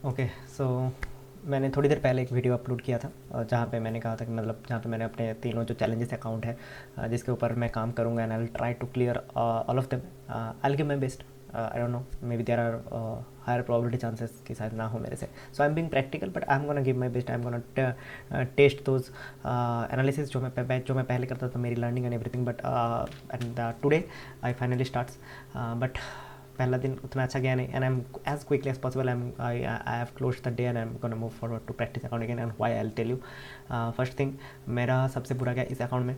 Okay so मैंने थोड़ी देर पहले एक वीडियो अपलोड किया था जहाँ पे मैंने कहा था कि मतलब जहाँ पे मैंने अपने तीनों जो चैलेंजेस अकाउंट है जिसके ऊपर मैं काम करूँगा and I will try to clear all of them. I will give my best. I don't know maybe there are higher probability chances कि शायद ना हो मेरे से। So I am being practical but I am gonna give my best. I am gonna test those analysis जो मैं पहले करता था, मेरी learning and everything. But and today I finally starts. But पहला दिन उतना अच्छा गया नहीं and I am as quickly as possible I have close the day and I am gonna move forward to practice account again and why I will tell you. First thing, मेरा सबसे बुरा गया इस अकाउंट में।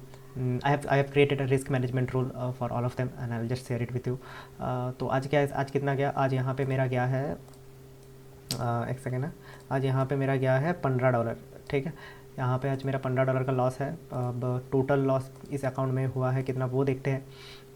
I have created a risk management rule for all of them and I will just share it with you. तो आज क्या है, आज कितना गया, आज यहाँ पे मेरा गया है एक सेकेंड ना, आज यहाँ पे मेरा गया है $15। ठीक है, यहाँ पे आज मेरा $15 का लॉस है। अब टोटल लॉस इस अकाउंट में हुआ है कितना वो देखते हैं।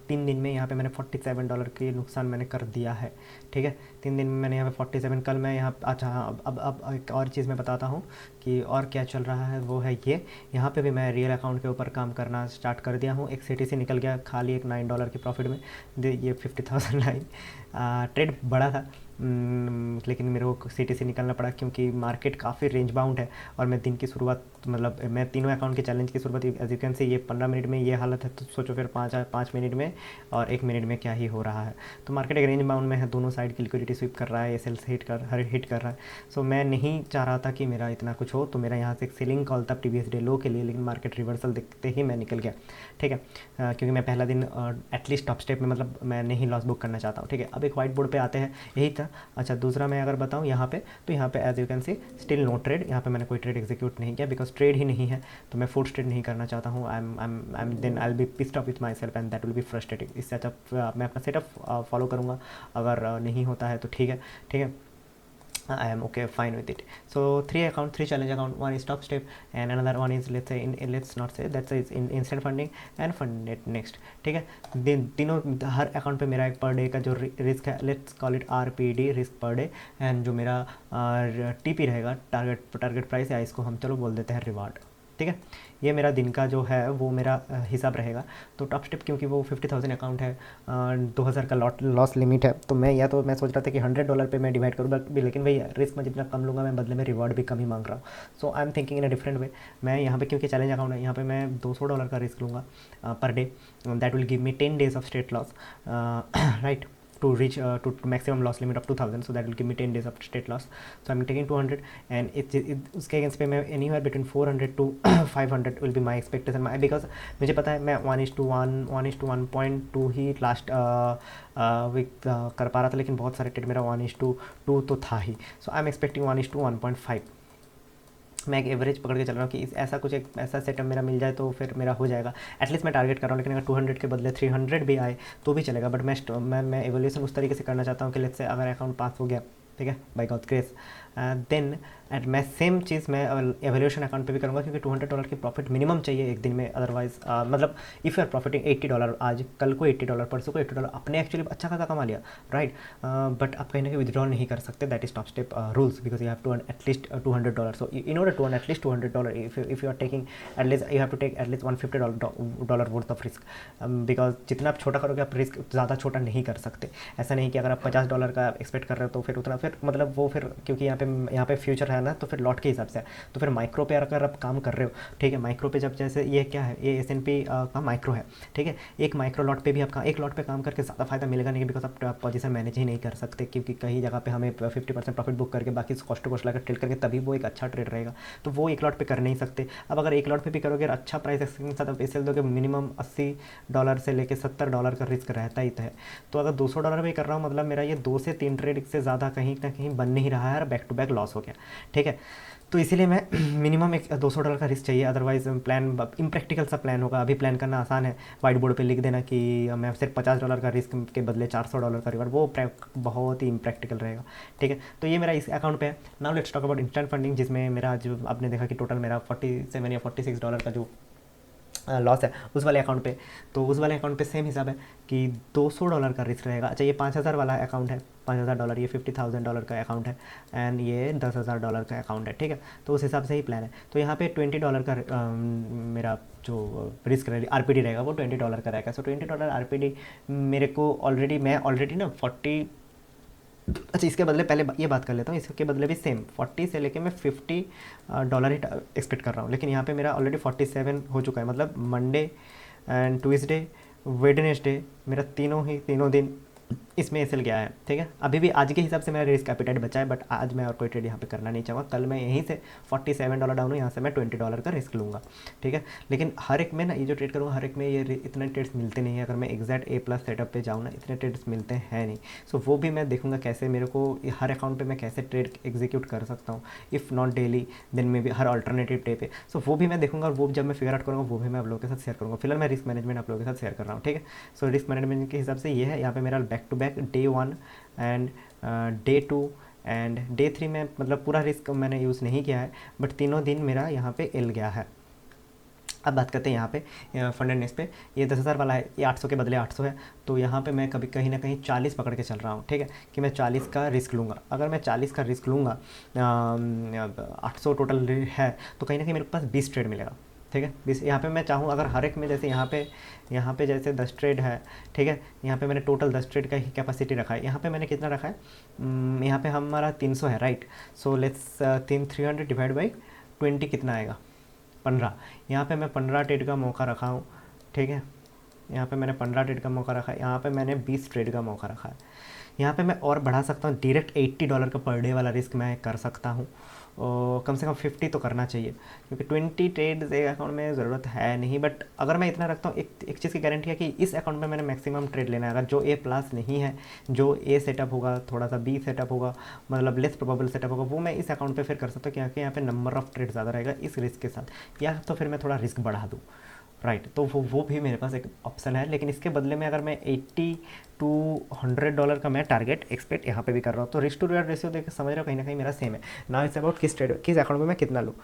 3 दिन में यहाँ पे मैंने $47 के नुकसान मैंने कर दिया है। ठीक है, 3 दिन में मैंने यहाँ पे 47। कल मैं यहाँ, अच्छा हाँ, अब एक और चीज़ मैं बताता हूँ कि और क्या चल रहा है। वो है ये, यहाँ पे भी मैं रियल अकाउंट के ऊपर काम करना स्टार्ट कर दिया हूँ। एक CTC निकल गया खाली एक $9 की प्रॉफिट में। ये 50,000 लाइन ट्रेड बड़ा था। लेकिन मेरे को CTC निकलना पड़ा क्योंकि मार्केट काफ़ी रेंज बाउंड है और मैं दिन की शुरुआत, मतलब मैं तीनों अकाउंट के चैलेंज की शुरुआत एज यू कैन से ये 15 मिनट में ये हालत है, तो सोचो फिर 5 मिनट में और 1 मिनट में क्या ही हो रहा है। तो मार्केट एक रेंज बाउंड में है, दोनों साइड की लिक्विडिटी स्वीप कर रहा है, सेल्स हिट कर रहा है। सो मैं नहीं चाह रहा था कि मेरा इतना कुछ हो, तो मेरा यहाँ से एक सेलिंग कॉल था प्रीवियस डे लो के लिए, लेकिन मार्केट रिवर्सल देखते ही मैं निकल गया। ठीक है, क्योंकि मैं पहला दिन एटलीस्ट टॉप स्टेप में, मतलब मैं नहीं लॉस बुक करना चाहता हूँ। ठीक है, अब एक वाइट बोर्ड पे आते हैं, यही था। अच्छा, दूसरा मैं अगर बताऊँ यहाँ पे, तो यहाँ पे as you can see still no trade. यहाँ पे मैंने कोई ट्रेड एग्जीक्यूट नहीं किया बिकॉज ट्रेड ही नहीं है, तो मैं फोर्स ट्रेड नहीं करना चाहता हूँ। I am then I will be pissed off with myself and that will be frustrating. इससे अच्छा मैं अपना सेटअप फॉलो करूँगा। अगर नहीं होता है तो ठीक है, ठीक है, I am okay, fine with it. So three challenge account. One is top step, and another one is, let's say, let's not say that's is in instant funding and funded next. ठीक है, तीनों हर account पे मेरा एक per day का जो risk है, let's call it RPD, risk per day. And जो मेरा TP रहेगा, टारगेट प्राइस, या इसको हम चलो बोल देते हैं रिवार्ड। ठीक है, ये मेरा दिन का जो है वो मेरा हिसाब रहेगा। तो टॉप स्टेप क्योंकि वो 50,000 अकाउंट है, 2,000 का लॉस लिमिट है, तो मैं सोच रहा था कि $100 पे मैं डिवाइड करूँ, बट लेकिन भाई रिस्क मैं जितना कम लूँगा मैं बदले में रिवॉर्ड भी कम ही मांग रहा हूँ। So I am thinking in a different way. मैं यहाँ पे क्योंकि चैलेंज अकाउंट है, यहाँ पे मैं $200 का रिस्क लूँगा per day. That will give me 10 days of straight loss, right, to reach to maximum loss limit of 2,000. So that will give me 10 days of straight loss. So I'm taking 200, and उसके against पे मैं anywhere between 400 to 500 will be my expectation, because मुझे पता है मैं 1:1 ही last week कर पा रहा था, लेकिन बहुत सारे ट्रेड मेरा 1:2 तो था ही। सो आई एम एक्सपेक्टिंग 1:1.5। मैं एक एवरेज पकड़ के चल रहा हूँ कि ऐसा कुछ एक ऐसा सेटअप मेरा मिल जाए तो फिर मेरा हो जाएगा। एटलीस्ट मैं टारगेट कर रहा हूँ, लेकिन अगर 200 के बदले 300 भी आए तो भी चलेगा। बट मैं एवोल्यूशन उस तरीके से करना चाहता हूँ कि लेट्स से अगर अकाउंट पास हो गया, ठीक है, by God grace, then at मैं सेम चीज़ मैं एवोल्यूशन अकाउंट पे भी करूँगा, क्योंकि $200 की प्रॉफिट मिनिमम चाहिए एक दिन में। अदरवाइज मतलब इफ़ यू आर प्रॉफिटिंग $80 आज, कल को $80, परसों को $80, अपने एक्चुअली अच्छा खासा कमा लिया, राइट, बट आप कहीं ना कहीं विदड्रॉल नहीं कर सकते। That is top step rules, because you have to earn at least $200। So in order to earn at least $200, if you are taking at least, you have to take at least $150 worth of risk, because जितना आप छोटा करोगे आप risk ज़्यादा छोटा नहीं कर सकते। ऐसा नहीं कि अगर आप $50 का एक्सपेक्ट कर रहे हो तो फिर उतना, फिर मतलब वो फिर क्योंकि यहाँ पे फ्यूचर है ना, तो फिर लॉट के हिसाब से है। तो फिर माइक्रो पे अगर आप काम कर रहे हो, ठीक है, माइक्रो पे जब जैसे ये क्या है, ये S&P का माइक्रो है, ठीक है, एक माइक्रो लॉट पे भी आप एक लॉट पे काम करके ज़्यादा फायदा मिलेगा नहीं, बिकॉज आप पोजीशन मैनेज ही नहीं कर सकते, क्योंकि कहीं जगह पे हमें 50% प्रॉफिट बुक करके बाकी कॉस्ट टू कॉस्ट लगा ट्रेड करके तभी वो एक अच्छा ट्रेड रहेगा। तो वो एक लॉट पे कर नहीं सकते। अब अगर एक लॉट पे भी करोगे अच्छा प्राइस एक्शन के साथ आप सेल दोगे, मिनिमम $80 से लेकर $70 का रिस्क रहता ही है। तो अगर $200 पे कर रहा हूँ, मतलब मेरा ये 2 से 3 ट्रेड से ज़्यादा कहीं ना कहीं बन नहीं रहा है और बैक टू बैक लॉस हो गया। ठीक है, तो इसीलिए मैं मिनिमम एक $200 का रिस्क चाहिए, अदरवाइज प्लान इम्प्रैक्टिकल सा प्लान होगा। अभी प्लान करना आसान है, वाइट बोर्ड पे लिख देना कि मैं सिर्फ $50 का रिस्क के बदले $400 का रिवार्ड, वो बहुत ही इम्प्रैक्टिकल रहेगा। ठीक है, तो ये मेरा इस अकाउंट पे है। Now let's talk about instant funding, जिसमें मेरा जो आपने देखा कि टोटल मेरा 47 या $46 का जो लॉस है उस वाले अकाउंट पे। तो उस वाले अकाउंट पे सेम हिसाब है कि $200 का रिस्क रहेगा। अच्छा, ये 5,000 वाला अकाउंट है, $5,000, ये $50,000 का अकाउंट है, एंड ये $10,000 का अकाउंट है। ठीक है, तो उस हिसाब से ही प्लान है। तो यहाँ पे $20 का मेरा जो रिस्क RPD रहेगा वो $20 का रहेगा। सो $20 RPD मेरे को मैं ऑलरेडी ना अच्छा, इसके बदले पहले ये बात कर लेता हूँ, इसके बदले भी सेम 40 से लेके मैं $50 ही एक्सपेक्ट कर रहा हूँ, लेकिन यहाँ पे मेरा ऑलरेडी 47 हो चुका है। मतलब मंडे एंड ट्यूसडे वेडनेसडे मेरा तीनों दिन इसमें एसएल गया है, ठीक है। अभी भी आज के हिसाब से मेरा रिस्क एपिटाइट बचा है, बट आज मैं और कोई ट्रेड यहाँ पे करना नहीं चाहूँगा। कल मैं यहीं से $47 डाउन हूँ, यहाँ से मैं $20 का रिस्क लूँगा, ठीक है। लेकिन हर एक में ना ये जो ट्रेड करूँगा, हर एक में ये इतने ट्रेड्स मिलते नहीं है। अगर मैं एग्जैक्ट A+ सेटअप पे जाऊँ ना, इतने ट्रेड्स मिलते हैं नहीं। सो वो भी मैं देखूँगा कैसे मेरे को हर अकाउंट पर मैं कैसे ट्रेड एग्जीक्यूट कर सकता हूँ, if not daily then maybe हर अल्टरनेटिव डे पे। सो वो भी मैं देखूँगा, और वो जब मैं फिगर आउट करूँगा वो भी मैं आप लोगों के साथ शेयर करूँगा। फिलहाल मैं रिस्क मैनेजमेंट आप लोगों के साथ शेयर कर रहा हूँ, ठीक है। सो रिस्क मैनेजमेंट के हिसाब से ये है, यहाँ पे मेरा back to back day 1 and day 2 and day 3 में मतलब पूरा रिस्क मैंने यूज़ नहीं किया है, बट तीनों दिन मेरा यहाँ पे एल गया है। अब बात करते हैं यहाँ पे फंडेडनेस पे। ये 10,000 वाला है, ये 800 के बदले 800 है, तो यहाँ पे मैं कभी कहीं ना कहीं 40 पकड़ के चल रहा हूँ, ठीक है, कि मैं 40 का रिस्क लूँगा। अगर मैं 40 का रिस्क लूँगा, 800 टोटल है, तो कहीं ना कहीं मेरे पास 20 ट्रेड मिलेगा, ठीक है। 20 यहाँ पे मैं चाहूँ अगर हर एक में, जैसे यहाँ पे जैसे 10 ट्रेड है, ठीक है। यहाँ पे मैंने टोटल 10 ट्रेड का ही कैपेसिटी रखा है। यहाँ पे मैंने कितना रखा है, यहाँ पे हमारा 300 है, right. So let's 300 divide by 20 कितना आएगा, 15। यहाँ पे मैं 15 ट्रेड का मौका रखा हूँ, ठीक है। यहाँ पे मैंने 15 ट्रेड का मौका रखा है, यहाँ पे मैंने 20 ट्रेड का मौका रखा है। यहाँ पे मैं और बढ़ा सकता हूँ, डायरेक्ट $80 का पर डे वाला रिस्क मैं कर सकता हूँ, और कम से कम 50 तो करना चाहिए, क्योंकि 20 ट्रेड एक अकाउंट में ज़रूरत है नहीं। बट अगर मैं इतना रखता हूँ, एक चीज़ की गारंटी है कि इस अकाउंट में मैंने मैक्सिमम ट्रेड लेना है। अगर जो A+ नहीं है, जो A सेटअप होगा, थोड़ा सा B सेटअप होगा, मतलब लेस प्रोबेबल सेटअप होगा, वो मैं इस अकाउंट पे फिर कर सकता हूँ, क्योंकि यहाँ पे नंबर ऑफ ट्रेड ज़्यादा रहेगा इस रिस्क के साथ, या तो फिर मैं थोड़ा रिस्क बढ़ा दूँ, राइट। तो वो भी मेरे पास एक ऑप्शन है। लेकिन इसके बदले में अगर मैं 80 टू $100 का मैं टारगेट एक्सपेक्ट यहाँ पे भी कर रहा हूँ, तो रिस्क टू रिवार्ड रेशियो देख समझ रहे हो, कहीं ना कहीं मेरा सेम है ना। इट्स अबाउट किस अकाउंट में मैं कितना लूँ।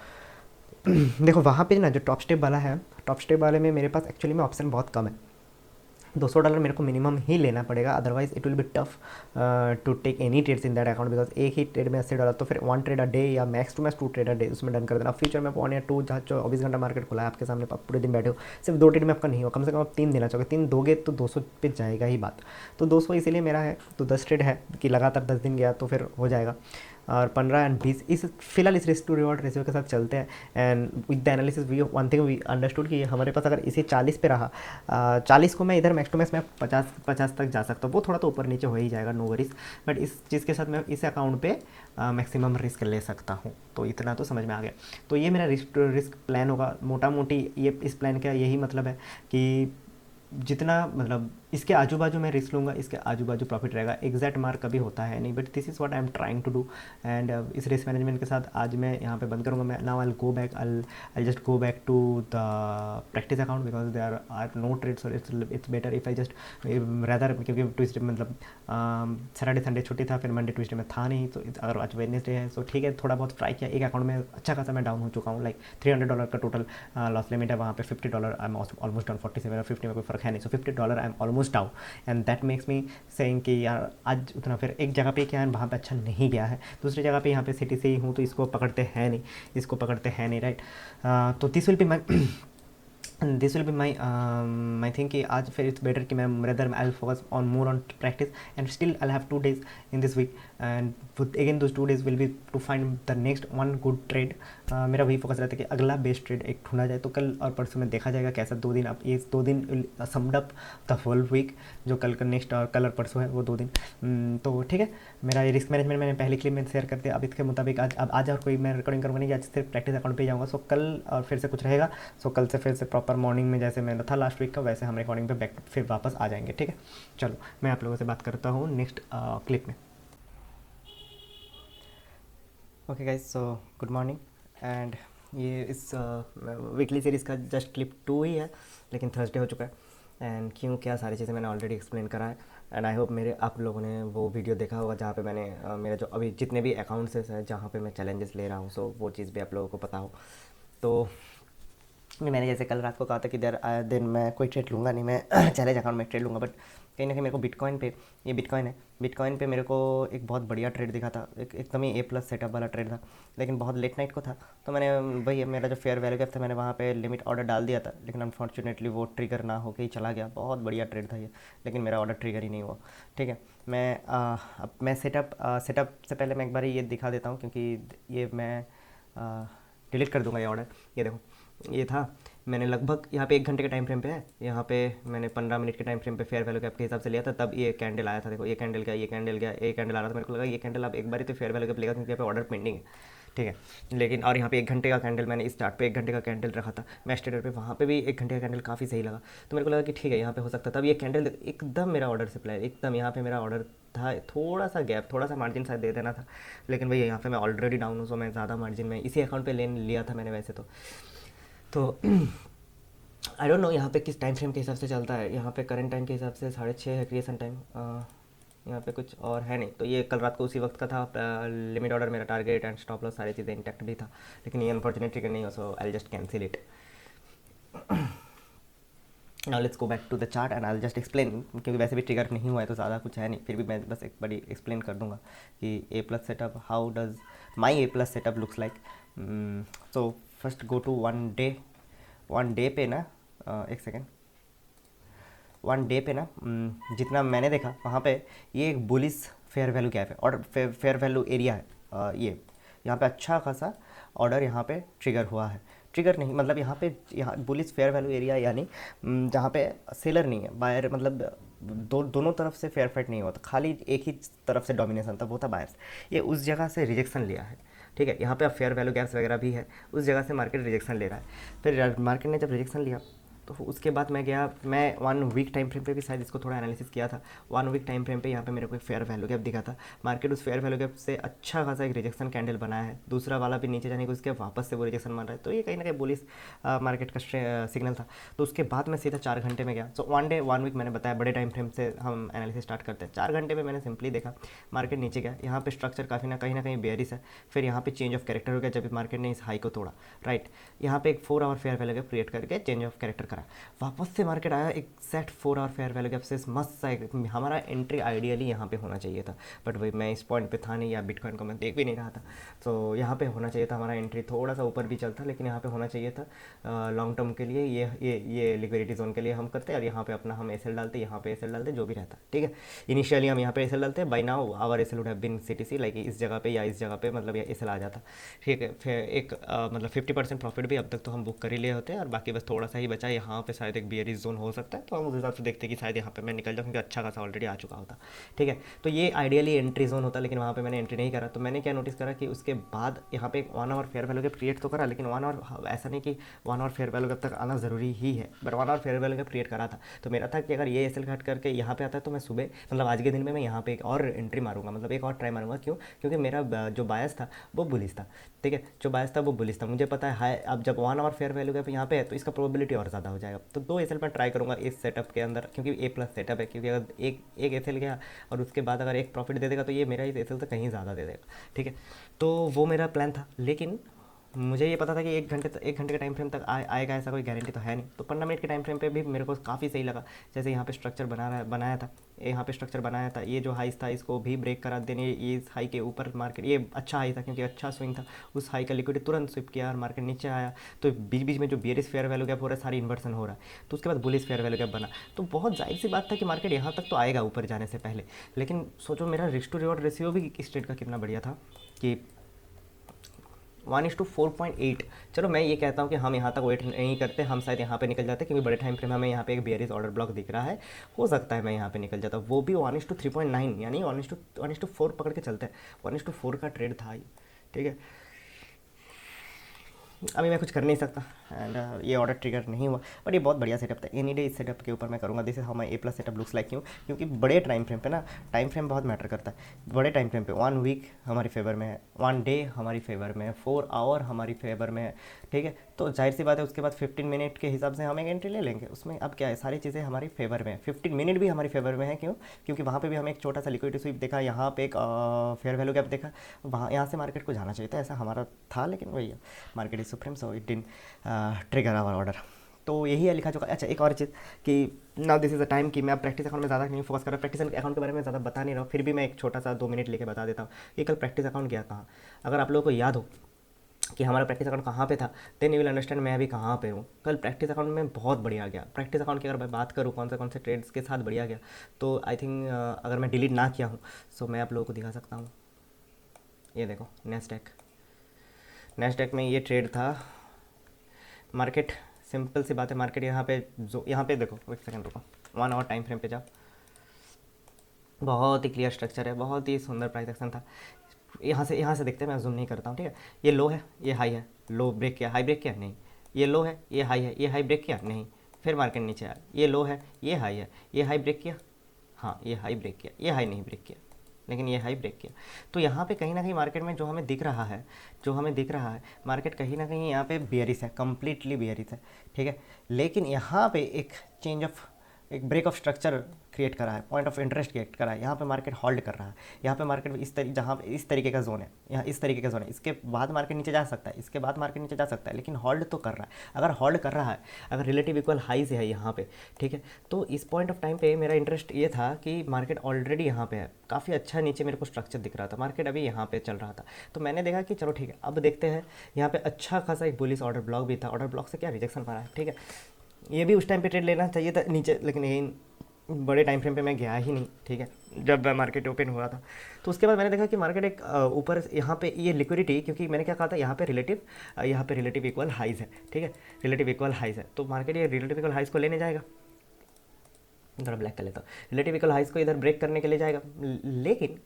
देखो वहाँ पे ना जो टॉप स्टेप वाला है, टॉप स्टेप वाले में मेरे पास एक्चुअली में ऑप्शन बहुत कम है। $200 मेरे को मिनिमम ही लेना पड़ेगा, otherwise it will be tough to take any trades in that account, because एक ही ट्रेड में $80, तो फिर 1 ट्रेड अ डे या max to max 2 trade a day उसमें डन कर देना। फ्यूचर में 1 या 2, जहाँ 24 घंटा मार्केट खुला है आपके सामने, आप पूरे दिन बैठे हो, सिर्फ 2 ट्रेड में आपका नहीं हो, कम से कम आप 3 देना चाहोगे, 3 दोगे तो 200 पे जाएगा ही बात। तो 200 इसीलिए मेरा है, तो 10 ट्रेड है कि लगातार 10 दिन गया तो फिर हो जाएगा। और 15 एंड 20 इस फिलहाल इस रिस्क टू रिवॉर्ड रेशियो के साथ चलते हैं। And with the analysis we one thing we understood कि हमारे पास अगर इसी 40 पे रहा, 40 को मैं इधर मैक्स टू मैक्स मैं 50 तक जा सकता हूँ, वो थोड़ा तो ऊपर नीचे हो ही जाएगा, नो वरीज। बट इस चीज़ के साथ मैं इस अकाउंट पे मैक्सिमम रिस्क ले सकता हूँ, तो इतना तो समझ में आ गया। तो ये मेरा रिस्क प्लान होगा मोटा मोटी। ये इस प्लान का यही मतलब है कि जितना मतलब इसके आजू बाजू मैं रिस्क लूँगा, इसके आजू बाजू प्रॉफिट रहेगा। एग्जैक्ट मार्क कभी होता है नहीं, but this is what I am trying to do. And इस रिस्क मैनेजमेंट के साथ आज मैं यहाँ पे बंद करूँगा। मैं now I just go back to the practice account, because they are no trades, और it's better if I just rather, क्योंकि ट्यूसडे मतलब सैटरडे संडे छुट्टी था, फिर मंडे ट्यूसडे में था नहीं, तो अगर आज वेडनेसडे है तो ठीक है, थोड़ा बहुत ट्राई किया। एक अकाउंट में अच्छा खासा मैं डाउन हो चुका हूँ, लाइक $300 का टोटल लॉस लिमिट है, वहाँ पे $50 आई एम ऑलमोस्ट डाउन। 47 और 50 में कोई फर्क है नहीं, सो $50 I am almost down. And that makes me saying कि यार आज उतना फिर एक जगह पे क्या है, वहाँ पे अच्छा नहीं गया है, दूसरी जगह पे यहाँ पे सिटी से ही हूँ, तो इसको पकड़ते हैं नहीं, राइट। तो this will be my this will be my think कि आज फिर इट्स बेटर कि मैं rather I focus on more on practice, and still I have 2 days in this week, and again those 2 days will be to find the next one good trade. मेरा वही focus रहता है कि अगला best trade एक ढूंढा जाए, तो कल और परसों में देखा जाएगा कैसा 2 दिन। अब ये 2 दिन summed up the whole week, जो कल का नेक्स्ट और कल और परसों है वो 2 दिन। तो ठीक है, मेरा ये रिस्क मैनेजमेंट मैंने पहले क्लिप में शेयर कर दिया। अब इसके मुताबिक आज और कोई मैं रिकॉर्डिंग करूँगा नहीं, आज सिर्फ प्रैक्टिस अकाउंट पे जाऊँगा। सो कल और फिर से कुछ रहेगा, सो कल से फिर से प्रॉपर मॉर्निंग में जैसे मैंने था लास्ट वीक का, वैसे हम रिकॉर्डिंग पे बैक फिर वापस आ जाएंगे, ठीक है। चलो मैं आप लोगों से बात करता हूँ नेक्स्ट क्लिप में। Okay guys, so good morning. And ये इस वीकली सीरीज़ का जस्ट क्लिप 2 ही है, लेकिन थर्सडे हो चुका है। एंड क्यों क्या सारी चीज़ें मैंने ऑलरेडी एक्सप्लेन करा है। एंड आई होप मेरे आप लोगों ने वो वीडियो देखा होगा जहाँ पे मैंने मेरा जो अभी जितने भी अकाउंट्स है जहाँ पे मैं चैलेंजेस ले रहा हूँ, सो वो चीज़ भी आप लोगों को पता हो। तो मैंने जैसे कल रात को कहा था कि दिन मैं कोई ट्रेड लूँगा नहीं, मैं चैलेंज अकाउंट में ट्रेड लूँगा, बट कहीं ना कहीं मेरे को बिटकॉइन पे, ये बिटकॉइन है, बिटकॉइन पे मेरे को एक बहुत बढ़िया ट्रेड दिखा था, एकदम ही A+ सेटअप वाला ट्रेड था, लेकिन बहुत लेट नाइट को था। तो मैंने वही मेरा जो फेयर वैल्यू गैप था, मैंने वहाँ पे लिमिट ऑर्डर डाल दिया था, लेकिन अनफॉर्चुनेटली वो ट्रिगर ना होके ही चला गया। बहुत बढ़िया ट्रेड था ये, लेकिन मेरा ऑर्डर ट्रिगर ही नहीं हुआ। ठीक है, अब मैं सेटअप से पहले मैं एक बार ये दिखा देता हूँ, क्योंकि ये मैं डिलीट कर दूंगा ये ऑर्डर। ये देखो, ये था, मैंने लगभग यहाँ पे 1 घंटे के टाइम फ्रेम पे है, यहाँ पे मैंने 15 मिनट के टाइम फ्रेम पे फेयर वैल्यू कैप के हिसाब से लिया था, तब ये कैंडल आया था। देखो ये कैंडल गया, ये कैंडल गया, ये कैंडल आ रहा था, मेरे को लगा ये कैंडल अब एक बार ही तो फेयर वैल्यू कैप लेगा, क्योंकि यहाँ पे ऑर्डर पेंडिंग है। ठीक है, लेकिन और यहाँ पे 1 घंटे का कैंडल, मैंने इस चार्ट पे 1 घंटे का कैंडल रखा था, मैं स्टेटर पे वहाँ पे भी 1 घंटे का कैंडल काफ़ी सही लगा, तो मेरे को लगा कि ठीक है यहाँ पे हो सकता है। तब ये कैंडल एकदम मेरा ऑर्डर सप्लाई, एकदम यहाँ पे मेरा ऑर्डर था, थोड़ा सा गैप, थोड़ा सा मार्जिन शायद दे देना था, लेकिन भैया यहाँ पे मैं ऑलरेडी डाउन हूँ, सो मैं ज़्यादा मार्जिन में इसी अकाउंट पे लेन लिया था मैंने वैसे तो आई डोंट नो यहाँ पे किस टाइम फ्रेम के हिसाब से चलता है। यहाँ पे करंट टाइम के हिसाब से 6:30 है क्रिएशन टाइम, यहाँ पे कुछ और है नहीं। तो ये कल रात को उसी वक्त का था, लिमिट ऑर्डर, मेरा टारगेट एंड स्टॉप लॉस सारी चीज़ें इंटैक्ट भी था, लेकिन ये अनफॉर्चुनेट ट्रिगर नहीं हो, so I just cancel it. Now let's go back to the chart and I just explain, क्योंकि वैसे भी ट्रिगर नहीं हुआ है तो ज़्यादा कुछ है नहीं, फिर भी मैं बस एक बड़ी एक्सप्लेन कर दूंगा कि A+ setup, how does my A+ setup looks like. So first go to 1 day पे ना, एक सेकेंड, 1 डे पे ना, जितना मैंने देखा वहाँ पे ये एक बुलिस फेयर वैल्यू गैप है और फेयर वैल्यू एरिया है। ये यहाँ पे अच्छा खासा ऑर्डर यहाँ पे ट्रिगर हुआ है, ट्रिगर नहीं मतलब यहाँ बुलिस फेयर वैल्यू एरिया, यानी जहाँ पे सेलर नहीं है, बायर, मतलब दोनों तरफ से फेयर फाइट नहीं होता, खाली एक ही तरफ से डोमिनेशन था, वो था बायर्स। ये उस जगह से रिजेक्शन लिया है। ठीक है, यहाँ पे अब फेयर वैल्यू गैप्स वगैरह भी है, उस जगह से मार्केट रिजेक्शन ले रहा है। फिर मार्केट ने जब रिजेक्शन लिया तो उसके बाद मैं गया, मैं 1 वीक टाइम फ्रेम पे भी शायद इसको थोड़ा एनालिसिस किया था। 1 वीक टाइम फ्रेम पे यहाँ पे मेरे को एक फेयर वैल्यू गैप दिखा था, मार्केट उस फेयर वैल्यू गैप से अच्छा खासा एक रिजेक्शन कैंडल बनाया है, दूसरा वाला भी नीचे जाने को उसके वापस से वो रिजेक्शन बन रहा है, तो ये कहीं ना कहीं बुलिश मार्केट का सिग्नल था। तो उसके बाद मैं सीधा 4 घंटे में गया। सो 1 वीक मैंने बताया, बड़े टाइम फ्रेम से हम एनालिसिस स्टार्ट करते हैं। 4 घंटे में मैंने सिंपली देखा मार्केट नीचे गया, यहाँ पे स्ट्रक्चर काफ़ी ना कहीं बेयरिश है, फिर यहाँ पे चेंज ऑफ कैरेक्टर हो गया जब मार्केट ने इस हाई को तोड़ा, राइट। यहाँ पे एक 4 hour fair value gap create करके चेंज ऑफ कैरेक्टर करा, वापस से मार्केट आया एक set 4 hour fair value gap से मस्त सा हमारा एंट्री आइडियली यहाँ पे होना चाहिए था, बट वही मैं इस पॉइंट पे था नहीं, या बिटकॉइन को मैं देख भी नहीं रहा था। तो यहाँ पे होना चाहिए था हमारा एंट्री, थोड़ा सा ऊपर भी चलता, लेकिन यहाँ पे होना चाहिए था लॉन्ग टर्म के लिए, ये लिक्विडिटी जोन के लिए हम करते हैं, और यहाँ पे अपना हम एसएल डालते, यहाँ पे एसएल डालते, जो भी रहता है। ठीक है, इनिशियली हम यहाँ पे एसएल डालते हैं, by now our SL would have been CTC, like इस जगह पे या इस जगह पे, मतलब एसएल आ जाता। ठीक है, फिर एक मतलब 50% प्रॉफिट भी अब तक तो हम बुक कर ही लिए होते हैं, और बाकी बस थोड़ा सा ही बचा, यहाँ पे शायद एक बियरिश जोन हो सकता है, तो हम उस हिसाब से देखते हैं कि शायद यहाँ पे मैं निकल जाऊँ, क्योंकि अच्छा खासा ऑलरेडी आ चुका होता। ठीक है, तो ये आइडियली एंट्री जोन होता, लेकिन वहाँ पे मैंने एंट्री नहीं करा। तो मैंने क्या नोटिस करा कि उसके बाद यहाँ पे 1 hour fair value gap create तो करा, लेकिन 1 आवर, ऐसा नहीं कि 1 आवर फेयर वैल्यू गैप तक आना ज़रूरी ही है, but 1 hour fair value gap create करा था। तो मेरा था कि अगर ये एसएल कट करके यहाँ पे आता है तो मैं सुबह, मतलब आज के दिन में मैं यहाँ पे एक और एंट्री मारूंगा, मतलब एक और ट्राई मारूंगा। क्यों? क्योंकि मेरा जो बायस था वो बुलिश था। ठीक है, जो बायस था वो बुलिश था, मुझे पता है हाई, अब जब 1 आवर फेयर वैल्यू गैप यहाँ पे है तो इसका प्रोबेबिलिटी और ज़्यादा हो जाएगा। तो 2 एसएल मैं ट्राई करूँगा इस सेटअप के अंदर, क्योंकि A+ सेटअप है, क्योंकि अगर एक एसएल गया और उसके बाद अगर एक प्रॉफिट दे देगा तो ये मेरा इस एसएल से कहीं ज़्यादा दे देगा। ठीक है, तो वो मेरा प्लान था, लेकिन मुझे ये पता था कि 1 घंटे के टाइम फ्रेम तक आएगा, ऐसा कोई गारंटी तो है नहीं। तो 15 मिनट के टाइम फ्रेम पे भी मेरे को काफ़ी सही लगा, जैसे यहाँ पे स्ट्रक्चर बनाया था, यहाँ पे स्ट्रक्चर बनाया था, ये जो हाइस था इसको भी ब्रेक करा देने, ये इस हाई के ऊपर मार्केट, ये अच्छा हाई था क्योंकि अच्छा स्विंग था, उस हाई का लिक्विडिटी तुरंत स्विप किया और मार्केट नीचे आया। तो बीच बीच में जो बियरिश फेयर वैल्यू गैप हो रहा है, सारी इन्वर्सन हो रहा है, तो उसके बाद बुलिश फेयर वैल्यू गैप बना। तो बहुत जाहिर सी बात था कि मार्केट यहाँ तक तो आएगा ऊपर जाने से पहले, लेकिन सोचो मेरा रिस्क टू रिवॉर्ड रेशियो भी इस ट्रेड का कितना बढ़िया था कि 1:4.8। चलो मैं ये कहता हूँ कि हम यहाँ तक वेट नहीं करते, हम शायद यहाँ पे निकल जाते, क्योंकि बड़े टाइम फ्रेम हमें यहाँ पे एक बेयरिश ऑर्डर ब्लॉक दिख रहा है, हो सकता है मैं यहाँ पे निकल जाता, वो भी 1:3.9, यानी 1:4 पकड़ के चलते हैं। 1:4 का ट्रेड था ये। ठीक है, अभी मैं कुछ कर नहीं सकता एंड ये ऑर्डर ट्रिगर नहीं हुआ, बट ये बहुत बढ़िया सेटअप था। एनी डे इस सेटअप के ऊपर मैं करूँगा, this is how my A+ setup looks like. क्यों? क्योंकि बड़े टाइम फ्रेम पे ना, टाइम फ्रेम बहुत मैटर करता है। बड़े टाइम फ्रेम पे 1 वीक हमारी फेवर में है, 1 डे हमारी फेवर में है, 4 आवर हमारी फेवर में है। ठीक है, तो जाहिर सी बात है उसके बाद 15 मिनट के हिसाब से हम एक एंट्री ले लेंगे, उसमें अब क्या है, सारी चीज़ें हमारी फेवर में है। 15 मिनट भी हमारी फेवर में है। क्यों? क्योंकि वहाँ पे भी हमें एक छोटा सा लिक्विडिटी स्वीप देखा, यहाँ पे एक फेयर वैल्यू गैप देखा, वहाँ यहाँ से मार्केट को जाना चाहिए था, ऐसा हमारा था, लेकिन वही है, market is supreme, so it डिन ट्रिगर आवर ऑर्डर। तो यही है लिखा चुका। अच्छा, एक और चीज़ कि now this is the time कि मैं अब प्रैक्टिस अकाउंट में ज़्यादा नहीं फोकस कर रहा, प्रैक्टिस अकाउंट के बारे में ज़्यादा बता नहीं रहा हूँ, फिर भी मैं एक छोटा सा 2 मिनट लेके बता देता हूँ कि कल प्रैक्टिस अकाउंट गया कहाँ। अगर आप लोगों को याद हो कि हमारा प्रैक्टिस अकाउंट कहाँ पे था, देन यू विल अंडरस्टैंड मैं अभी कहाँ पे हूँ। कल प्रैक्टिस अकाउंट में बहुत बढ़िया गया। प्रैक्टिस अकाउंट की अगर मैं बात करूँ कौन से ट्रेड्स के साथ बढ़िया गया, तो आई थिंक अगर मैं डिलीट ना किया हूँ सो मैं आप लोगों को दिखा सकता हूँ। ये देखो नेस्डेक, नेस्डेक में ये ट्रेड था। मार्केट, सिंपल सी बात है, मार्केट यहाँ पे जो यहाँ पे देखो, एक सेकंड रुको, 1 आवर टाइम फ्रेम पे जाओ। बहुत ही क्लियर स्ट्रक्चर है, बहुत ही सुंदर प्राइस एक्शन था। यहाँ से देखते हैं, मैं जूम नहीं करता हूँ, ठीक है। ये लो है, ये हाई है, लो ब्रेक किया, हाई ब्रेक किया नहीं। ये लो है, ये हाई है, ये हाई ब्रेक किया नहीं। फिर मार्केट नीचे आया, ये लो है, ये हाई है, ये हाई ब्रेक किया, हाँ ये हाई ब्रेक किया, ये हाई नहीं ब्रेक किया, लेकिन ये हाई ब्रेक किया। तो यहाँ पे कहीं ना कहीं मार्केट में जो हमें दिख रहा है, मार्केट कहीं ना कहीं यहाँ पे बेयरिश है, कम्प्लीटली बेयरिश है, ठीक है। लेकिन यहाँ पे एक ब्रेक ऑफ स्ट्रक्चर क्रिएट करा है, पॉइंट ऑफ इंटरेस्ट क्रिएट करा है। यहाँ पे मार्केट होल्ड कर रहा है, यहाँ पे मार्केट जहाँ पे इस तरीके का जोन है, यहाँ इस तरीके का जोन है, इसके बाद मार्केट नीचे जा सकता है, इसके बाद मार्केट नीचे जा सकता है, लेकिन होल्ड तो कर रहा है। अगर होल्ड कर रहा है, अगर रिलेटिव इक्वल हाई से है यहाँ पे, ठीक है, तो इस पॉइंट ऑफ टाइम पे मेरा इंटरेस्ट ये था कि मार्केट ऑलरेडी यहाँ पे है, काफ़ी अच्छा नीचे मेरे को स्ट्रक्चर दिख रहा था, मार्केट अभी यहाँ पे चल रहा था। तो मैंने देखा कि चलो ठीक है, अब देखते हैं। यहाँ पे अच्छा खासा एक बुलिश ऑर्डर ब्लॉक भी था, ऑर्डर ब्लॉक से क्या रिजेक्शन मारा है, ठीक है। ये भी उस टाइम पे ट्रेड लेना चाहिए था नीचे, लेकिन यही बड़े टाइम फ्रेम पे मैं गया ही नहीं, ठीक है, जब मार्केट ओपन हुआ था। तो उसके बाद मैंने देखा कि मार्केट एक ऊपर यहाँ पे ये लिक्विडिटी, क्योंकि मैंने क्या कहा था, यहाँ पे रिलेटिव इक्वल हाइज है, ठीक है, रिलेटिव इक्वल हाइज है, तो मार्केट ये रिलेटिव इक्वल हाइज को लेने जाएगा। थोड़ा ब्लैक कर लेता हूँ। रिलेटिव इक्वल हाइज को इधर ब्रेक करने के लिए जाएगा, लेकिन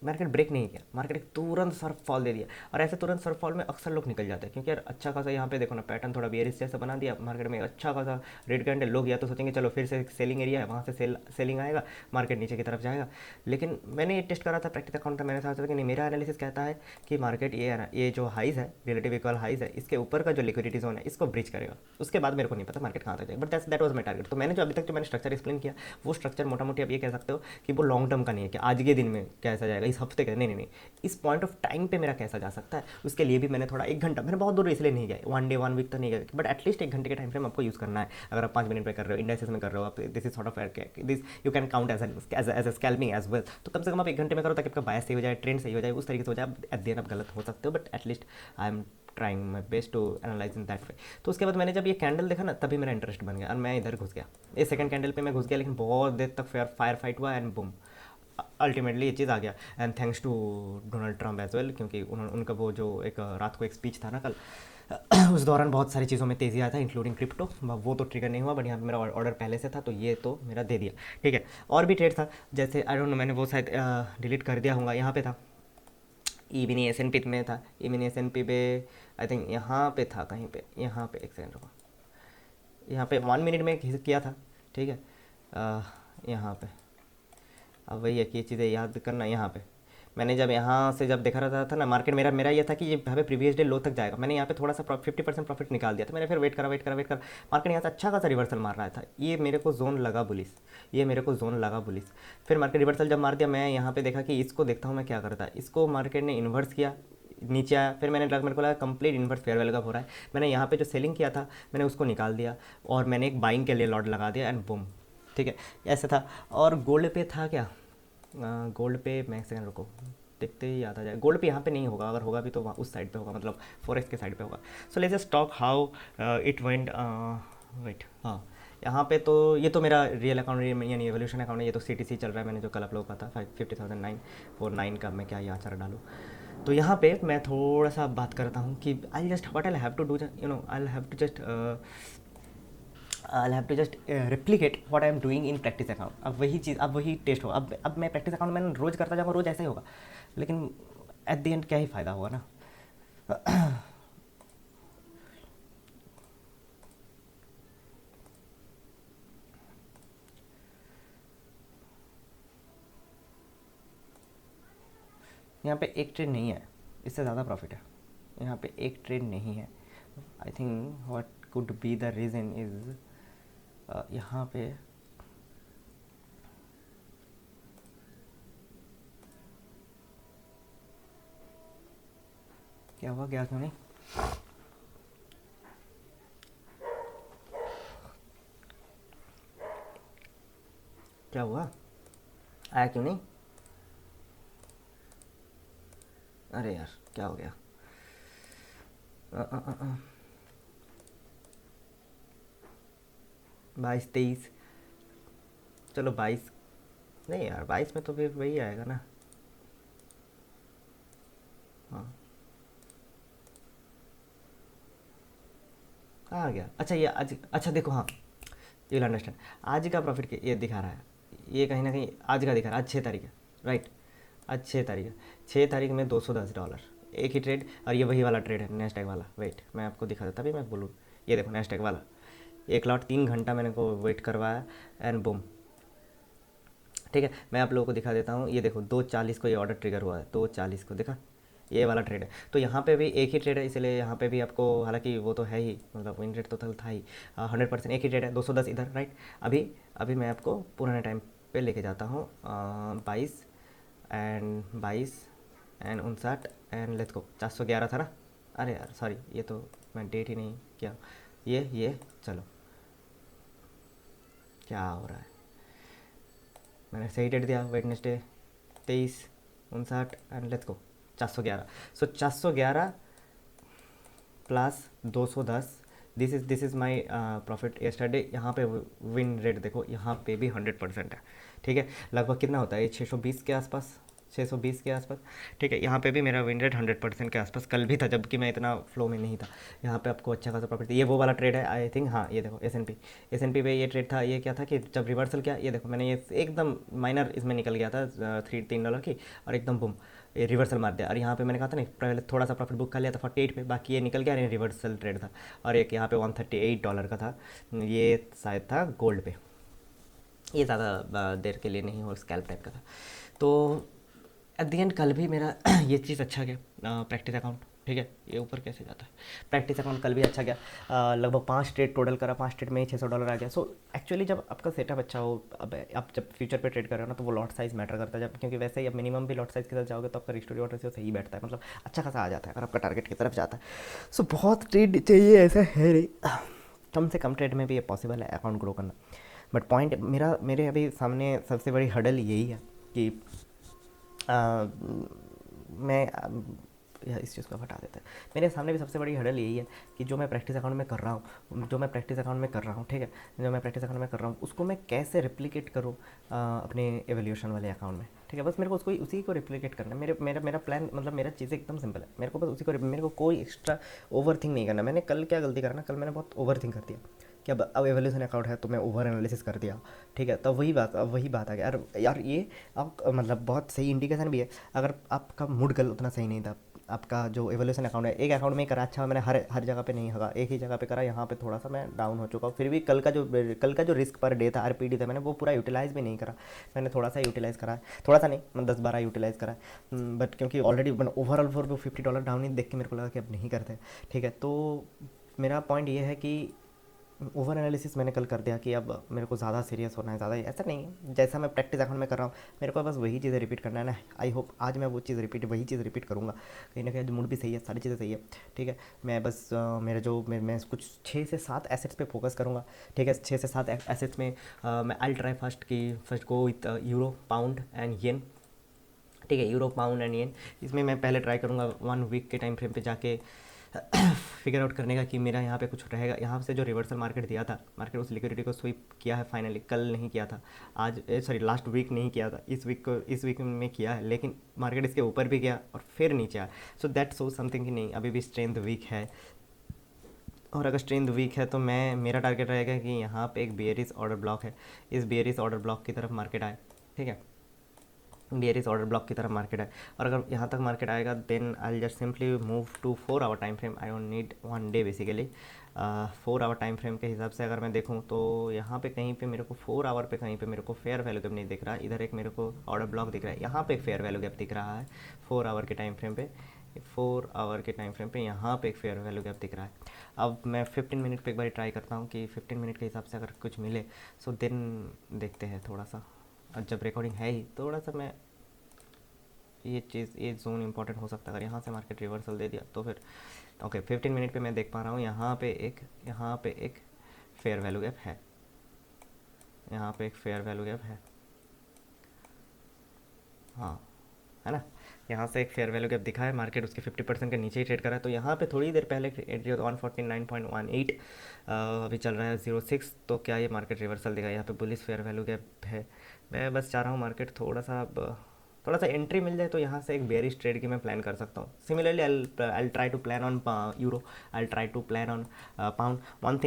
मार्केट ब्रेक नहीं किया, मार्केट तुरंत सर्फ फॉल दे दिया। और ऐसे तुरंत सर्फ फॉल में अक्सर लोग निकल जाते हैं, क्योंकि यार अच्छा खासा यहाँ पे देखो ना, पैटर्न थोड़ा बेयरिश जैसा बना दिया मार्केट में, अच्छा खासा रेड कैंडल, लोग या तो सोचेंगे चलो फिर से सेलिंग एरिया है, वहाँ से सेलिंग आएगा, मार्केट नीचे की तरफ जाएगा। लेकिन मैंने ये टेस्ट करा था प्रैक्टिस अकाउंट था, मैंने सोचा कि नहीं, मेरा एनालिसिस कहता है कि मार्केट ये जो हाइज है, रिलेटिव इक्वल हाइज है, इसके ऊपर का जो लिक्विडिटी जोन है इसको ब्रिज करेगा। उसके बाद मेरे को नहीं पता मार्केट कहाँ तक जाएगा, but that was my target. तो मैंने जो अभी तक जो मैंने स्ट्रक्चर एक्सप्लेन किया, वो स्ट्रक्चर मोटा मोटी आप ये कह सकते हो कि वो लॉन्ग टर्म का नहीं है कि आज के दिन में कैसा जाएगा, इस हफ्ते का नहीं, इस पॉइंट ऑफ टाइम पे मेरा कैसा जा सकता है, उसके लिए भी मैंने थोड़ा 1 घंटा, मैंने बहुत दूर इसलिए नहीं गया, 1 डे 1 वीक तो नहीं गया, बट एटलीस्ट 1 घंटे के टाइम फ्रेम आपको यूज़ करना है। अगर आप 5 मिनट में कर रहे हो, इंडाइसिस में कर रहे हो आप, this is sort of this you can count as scalping as well. तो कम से कम आप 1 घंटे में करो ताकि आपका बायस सही हो जाए, ट्रेंड सही हो जाए, उस तरीके से हो जाए। एट द एंड आप गलत हो सकते हो, but at least I am trying my best to analyse in that way. तो उसके बाद मैंने जब ये कैंडल देखा ना, तभी मेरा इंटरेस्ट बन गया और मैं इधर घुस गया, ये सेकंड कैंडल पे मैं घुस गया, लेकिन बहुत देर तक फायर फाइट हुआ एंड बूम, अल्टीमेटली ये चीज़ आ गया। And thanks to Donald Trump as well, क्योंकि उनका वो जो एक रात को एक स्पीच था ना कल, उस दौरान बहुत सारी चीज़ों में तेज़ी आया था, इंक्लूडिंग क्रिप्टो। वो तो ट्रिगर नहीं हुआ, बट यहाँ पे मेरा ऑर्डर पहले से था, तो ये तो मेरा दे दिया, ठीक है। और भी ट्रेड था, जैसे आई डोंट नो, मैंने वो शायद डिलीट कर दिया होगा। यहाँ पे था, ई मिनी एस एन पी में था, ई मिनी एस एन पी पे आई थिंक यहाँ पे था कहीं पे, यहाँ पे एक सेकेंड रुको, यहाँ पे 1 मिनट में किया था, ठीक है। यहाँ पे अब वही है कि ये चीज़ें याद करना। यहाँ पे मैंने जब यहाँ से जब देखा रहा था ना मार्केट, मेरा ये था कि ये यहाँ पे प्रीवियस डे लो तक जाएगा, मैंने यहाँ पे थोड़ा सा 50% प्रॉफिट निकाल दिया था। मैंने फिर वेट करा, मार्केट यहाँ से अच्छा खासा रिवर्सल मार रहा था, ये मेरे को जोन लगा बुलिस, फिर मार्केट रिवर्सल जब मार दिया, मैं यहाँ पे देखा कि इसको देखता हूँ मैं क्या करता है, इसको मार्केट ने इन्वर्स किया, नीचे आया, फिर मेरे को लगा कंप्लीट इन्वर्स फेयर वैल्यू का हो रहा है। मैंने यहाँ पे जो सेलिंग किया था मैंने उसको निकाल दिया और मैंने एक बाइंग के लिए लॉट लगा दिया एंड बूम, ठीक है, ऐसा था। और गोल्ड पे था क्या, गोल्ड पे मैं सेकंड रुको, देखते ही याद आ जाए। गोल्ड पे यहाँ पे नहीं होगा, अगर होगा भी तो वहाँ उस साइड पे होगा, मतलब फॉरेक्स के साइड पे होगा। So let's just talk how it went. Wait, हाँ यहाँ पे तो ये तो मेरा रियल अकाउंट यानी एवोल्यूशन अकाउंट है, ये तो CTC चल रहा है, मैंने जो कल अपलोड कहा था 50,949 का, मैं क्या ये आचार डालूँ। तो यहाँ पे मैं थोड़ा सा बात करता हूँ कि I just what I have to do, you know, I have to just I'll have to just replicate what I am doing in practice account। अब वही चीज़, अब वही टेस्ट होगा। अब मैं प्रैक्टिस अकाउंट में रोज़ करता जाऊँगा, रोज़ ऐसा ही होगा, लेकिन एट द एंड क्या ही फ़ायदा होगा ना। यहाँ पे एक ट्रेड नहीं है, इससे ज़्यादा प्रॉफिट है। यहाँ पे एक ट्रेड नहीं है। I think what could be the reason is, यहाँ पे क्या हुआ, क्या क्यों नहीं, क्या हुआ, आया क्यों नहीं? अरे यार क्या हो गया? 22 23, चलो 22, नहीं यार 22 में तो फिर वही आएगा ना। हाँ कहाँ आ गया? अच्छा ये आज, अच्छा देखो, हाँ यू विल अंडरस्टैंड। आज का प्रॉफिट ये दिखा रहा है, ये कहीं ना कहीं आज का दिखा रहा है, आज 6 तारीख है, राइट। आज 6 तारीख है, 6 तारीख में $210, एक ही ट्रेड। और ये वही वाला ट्रेड है नेस्टैक वाला, वेट मैं आपको दिखा देता, तभी मैं बोलूँ। ये देखो नेस्टैक वाला, एक लॉट 3 घंटा मैंने को वेट करवाया एंड बूम। ठीक है, मैं आप लोगों को दिखा देता हूँ। ये देखो 2:40 को ये ऑर्डर ट्रिगर हुआ है, 2:40 को देखा, ये वाला ट्रेड है। तो यहाँ पे भी एक ही ट्रेड है, इसलिए यहाँ पे भी आपको, हालांकि वो तो है ही, मतलब विन रेट तो था ही 100%, एक ही ट्रेड है, 210 इधर, राइट। अभी अभी मैं आपको पुराने टाइम पे लेके जाता हूँ, 22 एंड 59 एंड लेट्स गो। 411 था ना? अरे यार सॉरी, ये तो मैं डेट ही नहीं किया। ये चलो, क्या हो रहा है, मैंने सही डेट दिया, Wednesday 23 59 and let's go 411। So 411 plus 210, this is my profit yesterday. यहाँ पे विन रेट देखो, यहाँ पे भी 100% है। ठीक है, लगभग कितना होता है ये, 620 के आसपास, 620 के आसपास। ठीक है, यहाँ पे भी मेरा विन रेट 100% के आसपास कल भी था, जबकि मैं इतना फ्लो में नहीं था। यहाँ पे आपको अच्छा खासा प्रॉफिट, ये वो वाला ट्रेड है आई थिंक, हाँ ये देखो एस एन पी पे ये ट्रेड था। ये क्या था कि जब रिवर्सल किया, ये देखो मैंने ये एकदम माइनर इसमें निकल गया था, $3 की, और एकदम बुम ये रिवर्सल मार दिया। और यहाँ पे मैंने कहा था नहीं, पहले थोड़ा सा प्रॉफिट बुक कर लिया था 48 पे, बाकी ये निकल गया, रिवर्सल ट्रेड था। और एक यहाँ पे $138 का था, ये शायद था गोल्ड पे, ये ज़्यादा देर के लिए नहीं, और स्कैल्प टाइप का था। तो एट द एंड कल भी मेरा ये चीज़ अच्छा गया, प्रैक्टिस अकाउंट। ठीक है, ये ऊपर कैसे जाता है, प्रैक्टिस अकाउंट कल भी अच्छा गया। लगभग 5 ट्रेड टोटल करा, 5 ट्रेड में ही $600 आ गया। सो एक्चुअली जब आपका सेटअप अच्छा हो, अब आप जब फ्यूचर पे ट्रेड कर रहे हो ना, तो वो लॉट साइज मैटर करता है, जब क्योंकि वैसे ही अब मिनिमम भी लॉट साइज के साथ जाओगे तो आपका रिस्टोरी ऑर्डर से सही बैठता है, मतलब अच्छा खासा आ जाता है अगर आपका टारगेट की तरफ जाता है। सो बहुत ट्रेड चाहिए ऐसा है नहीं, कम से कम ट्रेड में भी ये पॉसिबल है अकाउंट ग्रो करना। बट पॉइंट मेरे अभी सामने सबसे बड़ी हडल यही है कि आ, मैं या इस चीज़ को हटा देते हैं। मेरे सामने भी सबसे बड़ी हडल यही है कि जो मैं प्रैक्टिस अकाउंट में कर रहा हूँ, ठीक है, जो मैं प्रैक्टिस अकाउंट में कर रहा हूँ उसको मैं कैसे रिप्लिकेट करूँ अपने एवोल्यूशन वाले अकाउंट में। ठीक है, बस मेरे को उसको उसी को रिप्लिकेट करना है। मेरा प्लान, मतलब मेरा चीज़ें एकदम सिंपल है, मेरे को बस उसी को, मेरे को कोई एक्स्ट्रा ओवर थिंक नहीं करना। मैंने कल क्या गलती करा ना, कल मैंने बहुत ओवर थिंक कर दिया कि अब एवोल्यूशन अकाउंट है तो मैं ओवर एनालिसिस कर दिया। ठीक है, तब वही बात आ गया यार। यार ये आप मतलब बहुत सही इंडिकेशन भी है, अगर आपका मूड कल उतना सही नहीं था, आपका जो एवोल्यूशन अकाउंट है, एक अकाउंट में ही करा, अच्छा मैंने हर हर जगह पे नहीं होगा, एक ही जगह पे करा, यहाँ पे थोड़ा सा मैं डाउन हो चुका हूँ। फिर भी कल का जो रिस्क पर डे था, आरपीडी था, मैंने वो पूरा यूटिलाइज़ भी नहीं करा। मैंने थोड़ा सा यूटिलाइज़ करा है, थोड़ा सा नहीं, मैं 10-12 यूटिलाइज़ करा है, बट क्योंकि ऑलरेडी ओवरऑल फॉर वो $50 डाउन ही देख के मेरे को लगा कि अब नहीं करते। ठीक है, तो मेरा पॉइंट ये है कि ओवर एनालिसिस मैंने कल कर दिया कि अब मेरे को ज़्यादा सीरियस होना है, ज़्यादा ऐसा नहीं है, जैसा मैं प्रैक्टिस अकाउंट में कर रहा हूँ मेरे को बस वही चीज़ें रिपीट करना है ना। आई होप आज मैं वही चीज़ रिपीट करूँगा। कहीं ना कहीं मूड भी सही है, सारी चीज़ें सही है। ठीक है, मैं बस मैं कुछ 6 से 7 एसेट्स पे फोकस करूँगा। ठीक है, 6 से 7 एसेट्स में मैं I try first go with euro pound and yen. ठीक है, यूरो पाउंड एंड येन, इसमें मैं पहले ट्राई करूँगा 1 वीक के टाइम फ्रेम पे जाके फिगर आउट करने का कि मेरा यहाँ पे कुछ रहेगा। यहाँ से जो रिवर्सल मार्केट दिया था, मार्केट उस लिक्विडिटी को स्वीप किया है फाइनली, कल नहीं किया था, आज सॉरी लास्ट वीक नहीं किया था, इस वीक में किया है, लेकिन मार्केट इसके ऊपर भी गया और फिर नीचे आया। सो दैट शो समथिंग कि नहीं, अभी भी स्ट्रेंथ वीक है। और अगर स्ट्रेंथ वीक है तो मेरा टारगेट रहेगा कि यहाँ पे एक बेयरिश ऑर्डर ब्लॉक है, इस बेयरिश ऑर्डर ब्लॉक की तरफ मार्केट आए। ठीक है, बेयरिश ऑर्डर ब्लॉक की तरफ मार्केट है, और अगर यहाँ तक मार्केट आएगा then I just simply move to 4 hour time frame. I don't need 1 day basically. 4 hour time frame के हिसाब से अगर मैं देखूँ तो यहाँ पे कहीं पे मेरे को 4 आवर पे कहीं पे मेरे को फेयर वैल्यू गैप नहीं दिख रहा। इधर एक मेरे को ऑर्डर ब्लॉक दिख रहा है, यहाँ पे एक फेयर वैल्यू गैप दिख रहा है 4 आवर के टाइम फ्रेम पे। 4 आवर के टाइम फ्रेम पे यहाँ पे एक फेयर वैल्यू गैप दिख रहा है। अब मैं 15 मिनट पे एक बार ट्राई करता हूँ कि 15 मिनट के हिसाब से अगर कुछ मिले, सो देन देखते हैं थोड़ा सा। और जब रिकॉर्डिंग है ही थोड़ा सा मैं ये जोन इंपॉर्टेंट हो सकता है। अगर यहाँ से मार्केट रिवर्सल दे दिया तो फिर ओके, 15 मिनट पे मैं देख पा रहा हूँ यहाँ पे एक फेयर वैल्यू गैप है, यहाँ पे एक फेयर वैल्यू गैप है। हाँ, है ना। यहाँ से एक फेयर वैल्यू गैप दिखा है, मार्केट उसके 50% के नीचे ही ट्रेड कर रहा है। तो यहाँ पे थोड़ी देर पहले एंट्री 149.18 अभी चल रहा है 06। तो क्या ये मार्केट रिवर्सल देगा? यहाँ पे बुलिश फेयर वैल्यू गैप है। मैं बस चाह रहा हूँ मार्केट थोड़ा सा एंट्री मिल जाए तो यहाँ से एक बेयरिश ट्रेड की मैं प्लान कर सकता हूँ। Similarly I try to plan on euro, I try to plan on pound. One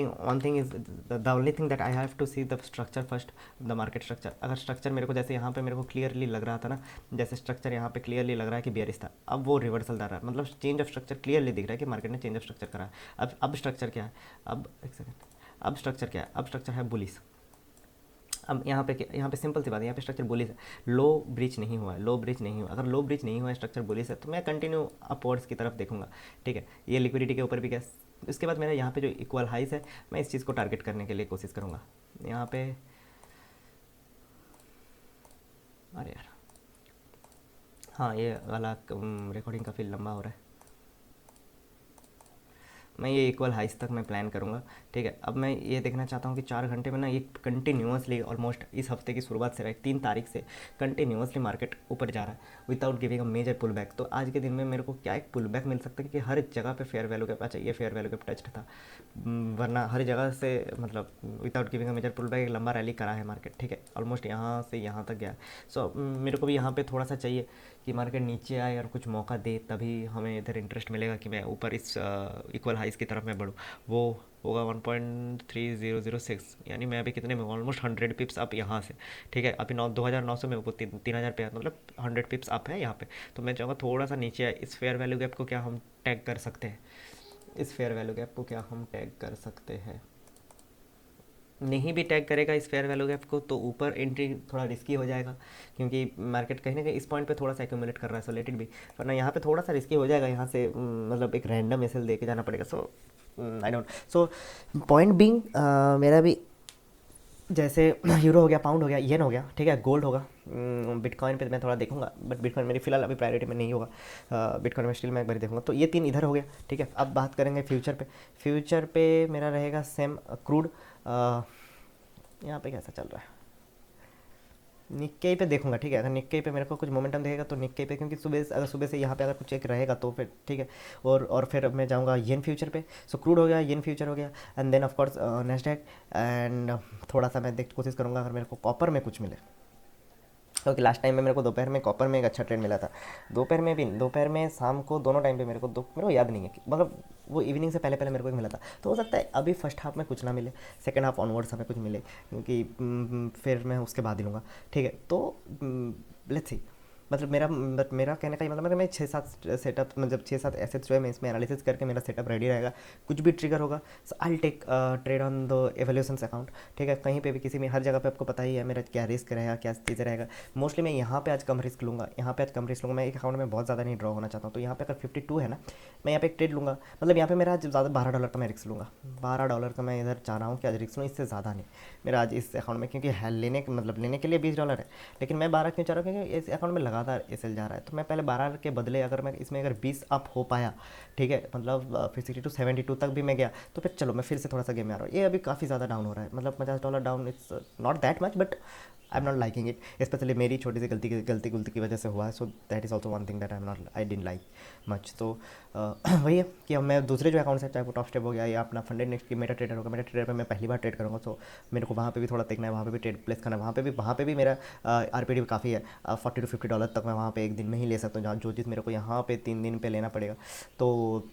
thing is the only thing that I have to see the structure first, the market structure. अगर structure मेरे को जैसे यहाँ पे मेरे को clearly लग रहा था ना, जैसे स्ट्रक्चर यहाँ पे क्लियरली लग रहा है कि बेयरिश था, अब वो रिवर्सल दे रहा है, मतलब चेंज ऑफ स्ट्रक्चर क्लियरली दिख रहा है कि मार्केट ने चेंज ऑफ स्ट्रक्चर करा है। अब स्ट्रक्चर क्या है? अब एक सेकंड, अब स्ट्रक्चर क्या है? अब स्ट्रक्चर है बुलिश। अब यहाँ पे सिंपल सी बात है, यहाँ पे स्ट्रक्चर बुलिश है, लो ब्रिज नहीं हुआ है, लो ब्रिज नहीं हुआ। अगर लो ब्रिज नहीं हुआ है, स्ट्रक्चर बुलिश है, तो मैं कंटिन्यू अपवर्ड्स की तरफ देखूंगा। ठीक है, ये लिक्विडिटी के ऊपर भी क्या, इसके बाद मेरा यहाँ पे जो इक्वल हाइस है, मैं इस चीज़ को टारगेट करने के लिए कोशिश करूँगा। यहाँ पे अरे यार, हाँ ये वाला रिकॉर्डिंग काफ़ी लंबा हो रहा है। मैं ये इक्वल हाइस तक मैं प्लान करूँगा। ठीक है, अब मैं ये देखना चाहता हूँ कि 4 घंटे में ना ये कंटिन्यूसली ऑलमोस्ट इस हफ्ते की शुरुआत से 3 तारीख से कंटिन्यूसली मार्केट ऊपर जा रहा है without giving a major pull back. तो आज के दिन में मेरे को क्या एक पुल बैक मिल सकता है कि हर जगह पे फेयर वैल्यू गैप, अच्छा ये फेयर वैल्यू गैप टच था, वरना हर जगह से मतलब without giving a major pull back एक लंबा रैली करा है मार्केट। ठीक है, ऑलमोस्ट यहाँ से यहाँ तक गया। सो मेरे को भी यहाँ पे थोड़ा सा चाहिए कि मार्केट नीचे आए और कुछ मौका दे, तभी हमें इधर इंटरेस्ट मिलेगा कि मैं ऊपर इस इक्वल हाइस की तरफ मैं बढ़ूँ। वो होगा 1.3006, यानी मैं अभी कितने में, ऑलमोस्ट 100 पिप्स अप यहाँ से। ठीक है, अभी 2900 में, वो 3000 पे है, मतलब 100 पिप्स अप है यहाँ पे। तो मैं चाहूँगा थोड़ा सा नीचे आए। इस फेयर वैल्यू गैप को क्या हम टैग कर सकते हैं? इस फेयर वैल्यू गैप को क्या हम टैग कर सकते हैं? नहीं भी टैग करेगा इस फेयर वैल्यू गैप को तो ऊपर एंट्री थोड़ा रिस्की हो जाएगा, क्योंकि मार्केट कहीं ना कहीं इस पॉइंट पे थोड़ा सा एक्यूमुलेट कर रहा है, सो लेट इट बी। वरना यहाँ पे थोड़ा सा रिस्की हो जाएगा, यहाँ से मतलब एक रैंडम एसएल दे के जाना पड़ेगा। So I don't, so point being मेरा भी जैसे यूरो हो गया, पाउंड हो गया, येन हो गया, ठीक है, गोल्ड होगा, बिटकॉइन पे मैं थोड़ा देखूंगा, बट बिटकॉइन मेरी फिलहाल अभी प्रायोरिटी में नहीं होगा। बिटकॉइन में स्टिल मैं एक बार देखूंगा। तो ये 3 इधर हो गया। ठीक है, अब बात करेंगे फ्यूचर पे। फ्यूचर पे मेरा रहेगा सेम क्रूड। यहाँ पे कैसा चल रहा है? निक्केई पे देखूंगा। ठीक है, अगर निक्केई पे मेरे को कुछ मोमेंटम देखेगा तो निक्केई पे, क्योंकि सुबह से यहाँ पे अगर कुछ एक रहेगा तो फिर ठीक है। और फिर मैं जाऊँगा येन फ्यूचर पे। सो क्रूड हो गया, येन फ्यूचर हो गया, and then of course Nasdaq. And थोड़ा सा मैं देख कोशिश करूँगा अगर मेरे को कॉपर में कुछ मिले, क्योंकि लास्ट टाइम में मेरे को दोपहर में कॉपर में एक अच्छा ट्रेड मिला था। दोपहर में शाम को दोनों टाइम पे मेरे को याद नहीं है मतलब वो इवनिंग से पहले पहले मेरे को एक मिला था। तो हो सकता है अभी फर्स्ट हाफ में कुछ ना मिले, सेकंड हाफ ऑनवर्ड्स हमें कुछ मिले, क्योंकि फिर मैं उसके बाद ही लूँगा। ठीक है, तो लेट्स सी। मतलब मेरा कहने का ये मतलब है कि मैं 6-7 सेटअप, मतलब 6-7 एसेट्स जो है मैं इसमें एनालिसिस करके मेरा सेटअप रेडी रहेगा। कुछ भी ट्रिगर होगा so I take trade on the evolutions account. ठीक है, कहीं पे भी किसी में हर जगह पे आपको पता ही है मेरा क्या रिस्क रहेगा, क्या चीज़ें रहेगा। मोस्टली मैं यहाँ पे आज कम रिस्क लूँगा, यहाँ पे आज कम रिस्क लूँगा। मैं एक अकाउंट में बहुत ज़्यादा नहीं ड्रॉ होना चाहता हूँ। तो यहाँ पे अगर 52 है ना, मैं यहाँ पे एक ट्रेड लूँगा। मतलब यहाँ पे मेरा आज ज़्यादा $12 का मैं रिस्क लूँगा, $12 का मैं इधर चाह रहा हूँ कि आज रिस्क लूँ, इससे ज़्यादा नहीं मेरा आज इस अकाउंट में, क्योंकि लेने के लिए $20 है, लेकिन मैं 12 क्यों चाह रहा हूँ? क्योंकि इस अकाउंट में लगातार एसएल जा रहा है। तो मैं पहले 12 के बदले अगर मैं इसमें अगर 20 अप हो पाया, ठीक है, मतलब फिर 62 72 तक भी मैं गया, तो फिर चलो मैं फिर से थोड़ा सा गेम में आ रहा हूँ। ये अभी काफ़ी ज़्यादा डाउन हो रहा है, मतलब $50 down, it's not that much, but I am not liking it. Specially मेरी छोटी सी गलती की वजह से हुआ है। So that is also one thing that I didn't like much. तो वही है कि अब मैं दूसरे जो अकाउंट्स हैं, चाहे वो टॉप स्टेप हो गया या अपना फंडेड नेक्स्ट की मेटा ट्रेडर होगा, मेटा ट्रेडर पे मैं पहली बार ट्रेड करूँगा। सो मेरे को वहाँ पे भी थोड़ा देखना है, वहाँ पे भी ट्रेड प्लेस करना है, वहाँ पे भी मेरा आरपीडी काफ़ी है, $40 to $50 तक मैं वहाँ पे एक दिन में ही ले सकता हूँ, जहाँ जो चीज़ मेरे को यहाँ पे 3 दिन पे लेना पड़ेगा। तो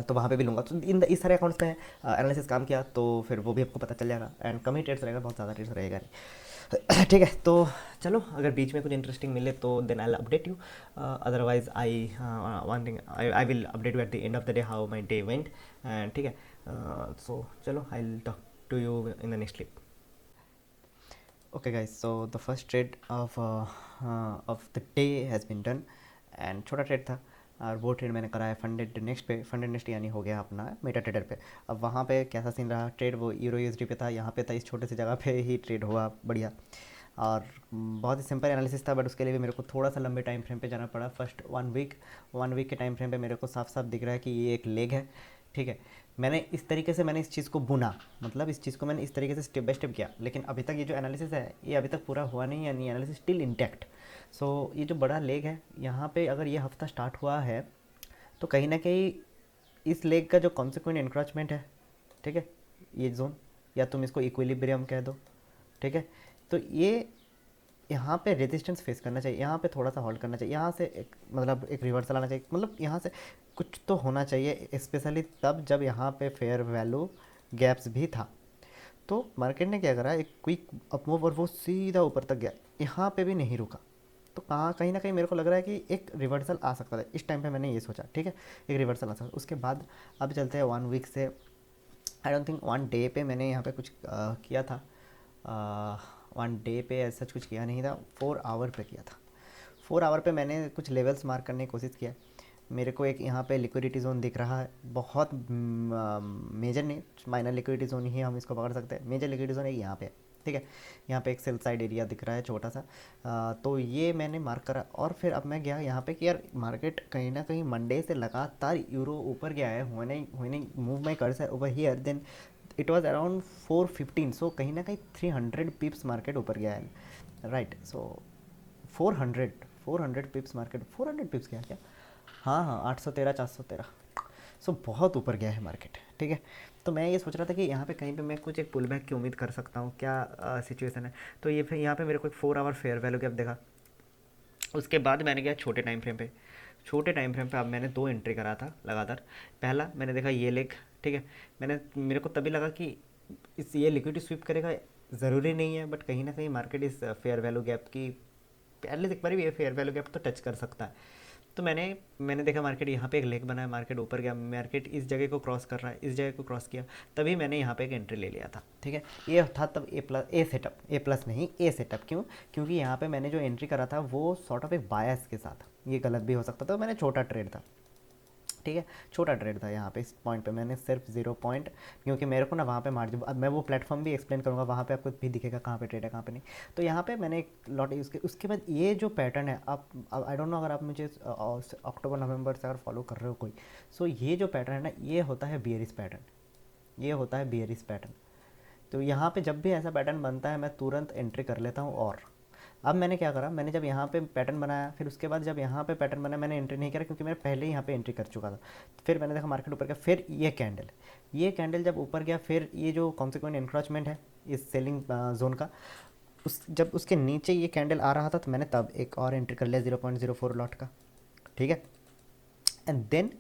वहाँ पे भी लूँगा। तो इस सारे अकाउंट्स में एनालिसिस काम किया तो फिर वो भी आपको पता चल जाएगा। एंड कम ही ट्रेड्स रहेगा, बहुत ज़्यादा ट्रेड्स रहेगा नहीं। ठीक है, तो चलो अगर बीच में कुछ इंटरेस्टिंग मिले तो then I update you. Otherwise I one thing I will update you at the end of the day how my day went. And ठीक है, सो चलो I will talk to you in the next clip. Okay guys, so the first trade of the day has been done, and छोटा trade था और वो trade मैंने कराया funded next पे। फंडेड नेक्स्ट यानी हो गया अपना मेटा ट्रेडर पे। अब वहाँ पे कैसा सीन रहा ट्रेड, वो यूरो यूएसडी पे था, यहाँ पे था, इस छोटे से जगह पे ही ट्रेड हुआ बढ़िया। और बहुत ही सिंपल एनालिसिस था, बट उसके लिए भी मेरे को थोड़ा सा लंबे टाइम फ्रेम पे जाना पड़ा। फर्स्ट 1 वीक के टाइम फ्रेम पे मेरे को साफ साफ दिख रहा है कि ये एक लेग है। ठीक है, मैंने इस चीज़ को बुना, मतलब इस चीज़ को मैंने इस तरीके से स्टेप बाय स्टेप किया, लेकिन अभी तक ये जो एनालिसिस है ये अभी तक पूरा हुआ नहीं, यानी एनालिसिस स्टिल इंटैक्ट। सो ये जो बड़ा लेग है यहाँ पे अगर ये हफ्ता स्टार्ट हुआ है तो कहीं ना कहीं इस लेग का जो कॉन्सिक्वेंट इंक्रोचमेंट है, ठीक है, ये जोन, या तुम इसको इक्विलिब्रियम कह दो, ठीक है, तो ये यहाँ पे रेजिस्टेंस फेस करना चाहिए, यहाँ पे थोड़ा सा होल्ड करना चाहिए, यहाँ से एक मतलब एक रिवर्सल आना चाहिए, मतलब यहाँ से कुछ तो होना चाहिए, स्पेशली तब जब यहाँ पे फेयर वैल्यू गैप्स भी था। तो मार्केट ने क्या करा, एक क्विक अपमूव और वो सीधा ऊपर तक गया, यहाँ पे भी नहीं रुका। तो कहाँ कहीं ना कहीं मेरे को लग रहा है कि एक रिवर्सल आ सकता था, इस टाइम पे मैंने ये सोचा, ठीक है, एक रिवर्सल आ सकता। उसके बाद अब चलते हैं 1 वीक से, आई डोंट थिंक 1 डे पे मैंने यहाँ पे कुछ किया था, 1 डे पे ऐसा कुछ किया नहीं था, 4 आवर पे किया था। 4 आवर पे मैंने कुछ लेवल्स मार्क करने की कोशिश किया। मेरे को एक यहाँ पे लिक्विडिटी जोन दिख रहा है, बहुत मेजर नहीं, माइनर लिक्विडिटी जोन ही हम इसको पकड़ सकते हैं। मेजर लिक्विडिटी जोन एक यहाँ पे है, ठीक है, यहाँ पे एक सेल साइड एरिया दिख रहा है छोटा सा, तो ये मैंने मार्क करा। और फिर अब मैं गया यहाँ पे कि यार मार्केट कहीं ना कहीं मंडे से लगातार यूरो ऊपर गया है, होने मूव माई कर्स है over here, then it was around 415, so कहीं ना कहीं 300 पिप्स मार्केट ऊपर गया है, राइट। सो 400 400 पिप्स मार्केट, 400 पिप्स क्या क्या, हाँ हाँ, 813 413, सो बहुत ऊपर गया है मार्केट, ठीक है। तो मैं ये सोच रहा था कि यहाँ पे कहीं पे मैं कुछ एक पुल बैक की उम्मीद कर सकता हूँ, क्या सिचुएशन है। तो ये फिर यहाँ पे मेरे को एक 4 आवर फेयर वैल्यू गैप देखा। उसके बाद मैंने गया छोटे टाइम फ्रेम पे, छोटे टाइम फ्रेम पे अब मैंने 2 एंट्री करा था लगातार। पहला मैंने देखा ये लेग, ठीक है, मेरे को तभी लगा कि इस ये लिक्विडिटी स्वीप करेगा, ज़रूरी नहीं है, बट कहीं ना कहीं मार्केट इस फेयर वैल्यू गैप की पहले एक बार भी ये फेयर वैल्यू गैप तो टच कर सकता है। तो मैंने मैंने देखा मार्केट यहाँ पे एक लेग बना है, मार्केट ऊपर गया, मार्केट इस जगह को क्रॉस कर रहा है, इस जगह को क्रॉस किया, तभी मैंने यहाँ पे एक एंट्री ले लिया था, ठीक है। ये था तब ए सेटअप, ए प्लस नहीं, ए सेटअप। क्यों? क्योंकि यहाँ पे मैंने जो एंट्री करा था वो सॉर्ट ऑफ एक बायस के साथ, ये गलत भी हो सकता था, तो मैंने छोटा ट्रेड था, ठीक है, छोटा ट्रेड था यहाँ पे। इस पॉइंट पे मैंने सिर्फ 0 पॉइंट, क्योंकि मेरे को ना वहाँ पे मार्जिन, अब मैं वो प्लेटफॉर्म भी एक्सप्लेन करूँगा, वहाँ पे आपको भी दिखेगा कहाँ पे ट्रेड है कहाँ पे नहीं। तो यहाँ पे मैंने एक लॉट उसके बाद ये जो पैटर्न है, आप आई डोंट नो अगर आप मुझे अक्टूबर नवंबर से अगर फॉलो कर रहे हो कोई, सो ये जो पैटर्न है ना, ये होता है बियरिश पैटर्न, ये होता है बियरिश पैटर्न। तो यहाँ पे जब भी ऐसा पैटर्न बनता है मैं तुरंत एंट्री कर लेता हूँ। और अब मैंने क्या करा, मैंने जब यहाँ पे पैटर्न बनाया, फिर उसके बाद जब यहाँ पे पैटर्न बनाया मैंने एंट्री नहीं करा, क्योंकि मैंने पहले ही यहाँ पे एंट्री कर चुका था। फिर मैंने देखा मार्केट ऊपर गया, फिर ये कैंडल जब ऊपर गया, फिर ये जो कॉन्सिक्वेंट इंक्रोचमेंट है इस सेलिंग जोन का, जब उसके नीचे ये कैंडल आ रहा था, तो मैंने तब एक और एंट्री कर लिया 0.04 लॉट का, ठीक है। एंड देन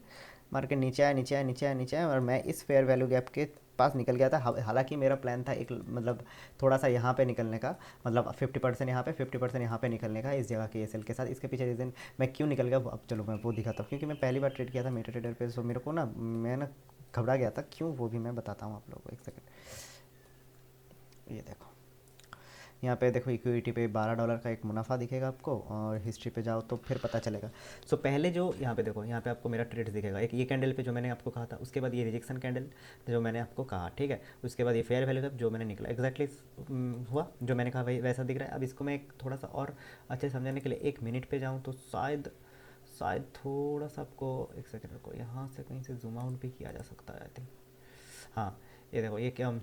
मार्केट नीचे आया, नीचे आया, नीचे आया, नीचे आया, और मैं इस फेयर वैल्यू गैप के पास निकल गया था। हालांकि मेरा प्लान था एक मतलब थोड़ा सा यहाँ पे निकलने का, मतलब 50% यहाँ पे, 50% यहाँ पे निकलने का इस जगह के एसएल के साथ। इसके पीछे रीज़न मैं क्यों निकल गया, अब चलो मैं वो दिखाता हूँ, क्योंकि मैं पहली बार ट्रेड किया था मेटा ट्रेडर पे, सो मेरे को ना, मैं ना घबरा गया था, क्यों वो भी मैं बताता हूँ आप लोगों को, एक सेकेंड। ये देखो, यहाँ पे देखो इक्विटी पे $12 का एक मुनाफा दिखेगा आपको, और हिस्ट्री पे जाओ तो फिर पता चलेगा। सो पहले जो यहाँ पे देखो, यहाँ पे आपको मेरा ट्रेड दिखेगा, एक ये कैंडल पे जो मैंने आपको कहा था, उसके बाद ये रिजेक्शन कैंडल जो मैंने आपको कहा, ठीक है, उसके बाद ये फेयर वैल्यू गैप जो मैंने निकला, एग्जैक्टली हुआ जो मैंने कहा वही वैसा दिख रहा है। अब इसको मैं एक थोड़ा सा और अच्छे समझाने के लिए 1 मिनट पे जाऊँ तो शायद शायद थोड़ा सा आपको, एक सेकेंड को यहाँ से कहीं से जूम आउट भी किया जा सकता है, आई थिंक। हाँ, ये देखो, ये क्या,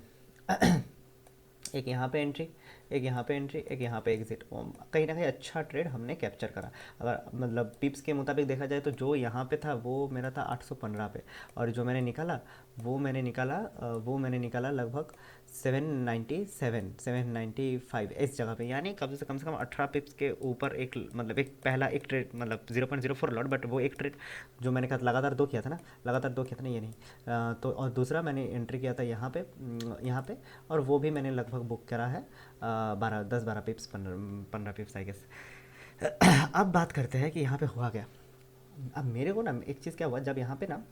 एक यहाँ पे एंट्री, एक यहाँ पे एंट्री, एक यहाँ पे एग्जिट, कहीं ना कहीं अच्छा ट्रेड हमने कैप्चर करा। अगर मतलब पिप्स के मुताबिक देखा जाए तो जो यहाँ पे था वो मेरा था 815 पे, और जो मैंने निकाला वो मैंने निकाला लगभग 797 795 इस जगह पे, यानी कम से कम 18 पिप्स के ऊपर एक, मतलब एक पहला एक ट्रेड, मतलब 0.04 लॉट, बट वो एक ट्रेड जो मैंने कहा लगातार दो किया था ना, ये नहीं, तो और दूसरा मैंने एंट्री किया था यहाँ पे, और वो भी मैंने लगभग बुक करा है 12 पिप्स, 15 पिप्स आई गेस। अब बात करते हैं कि यहाँ पे हुआ क्या। अब मेरे को ना एक चीज़ क्या हुआ, जब यहाँ पे ना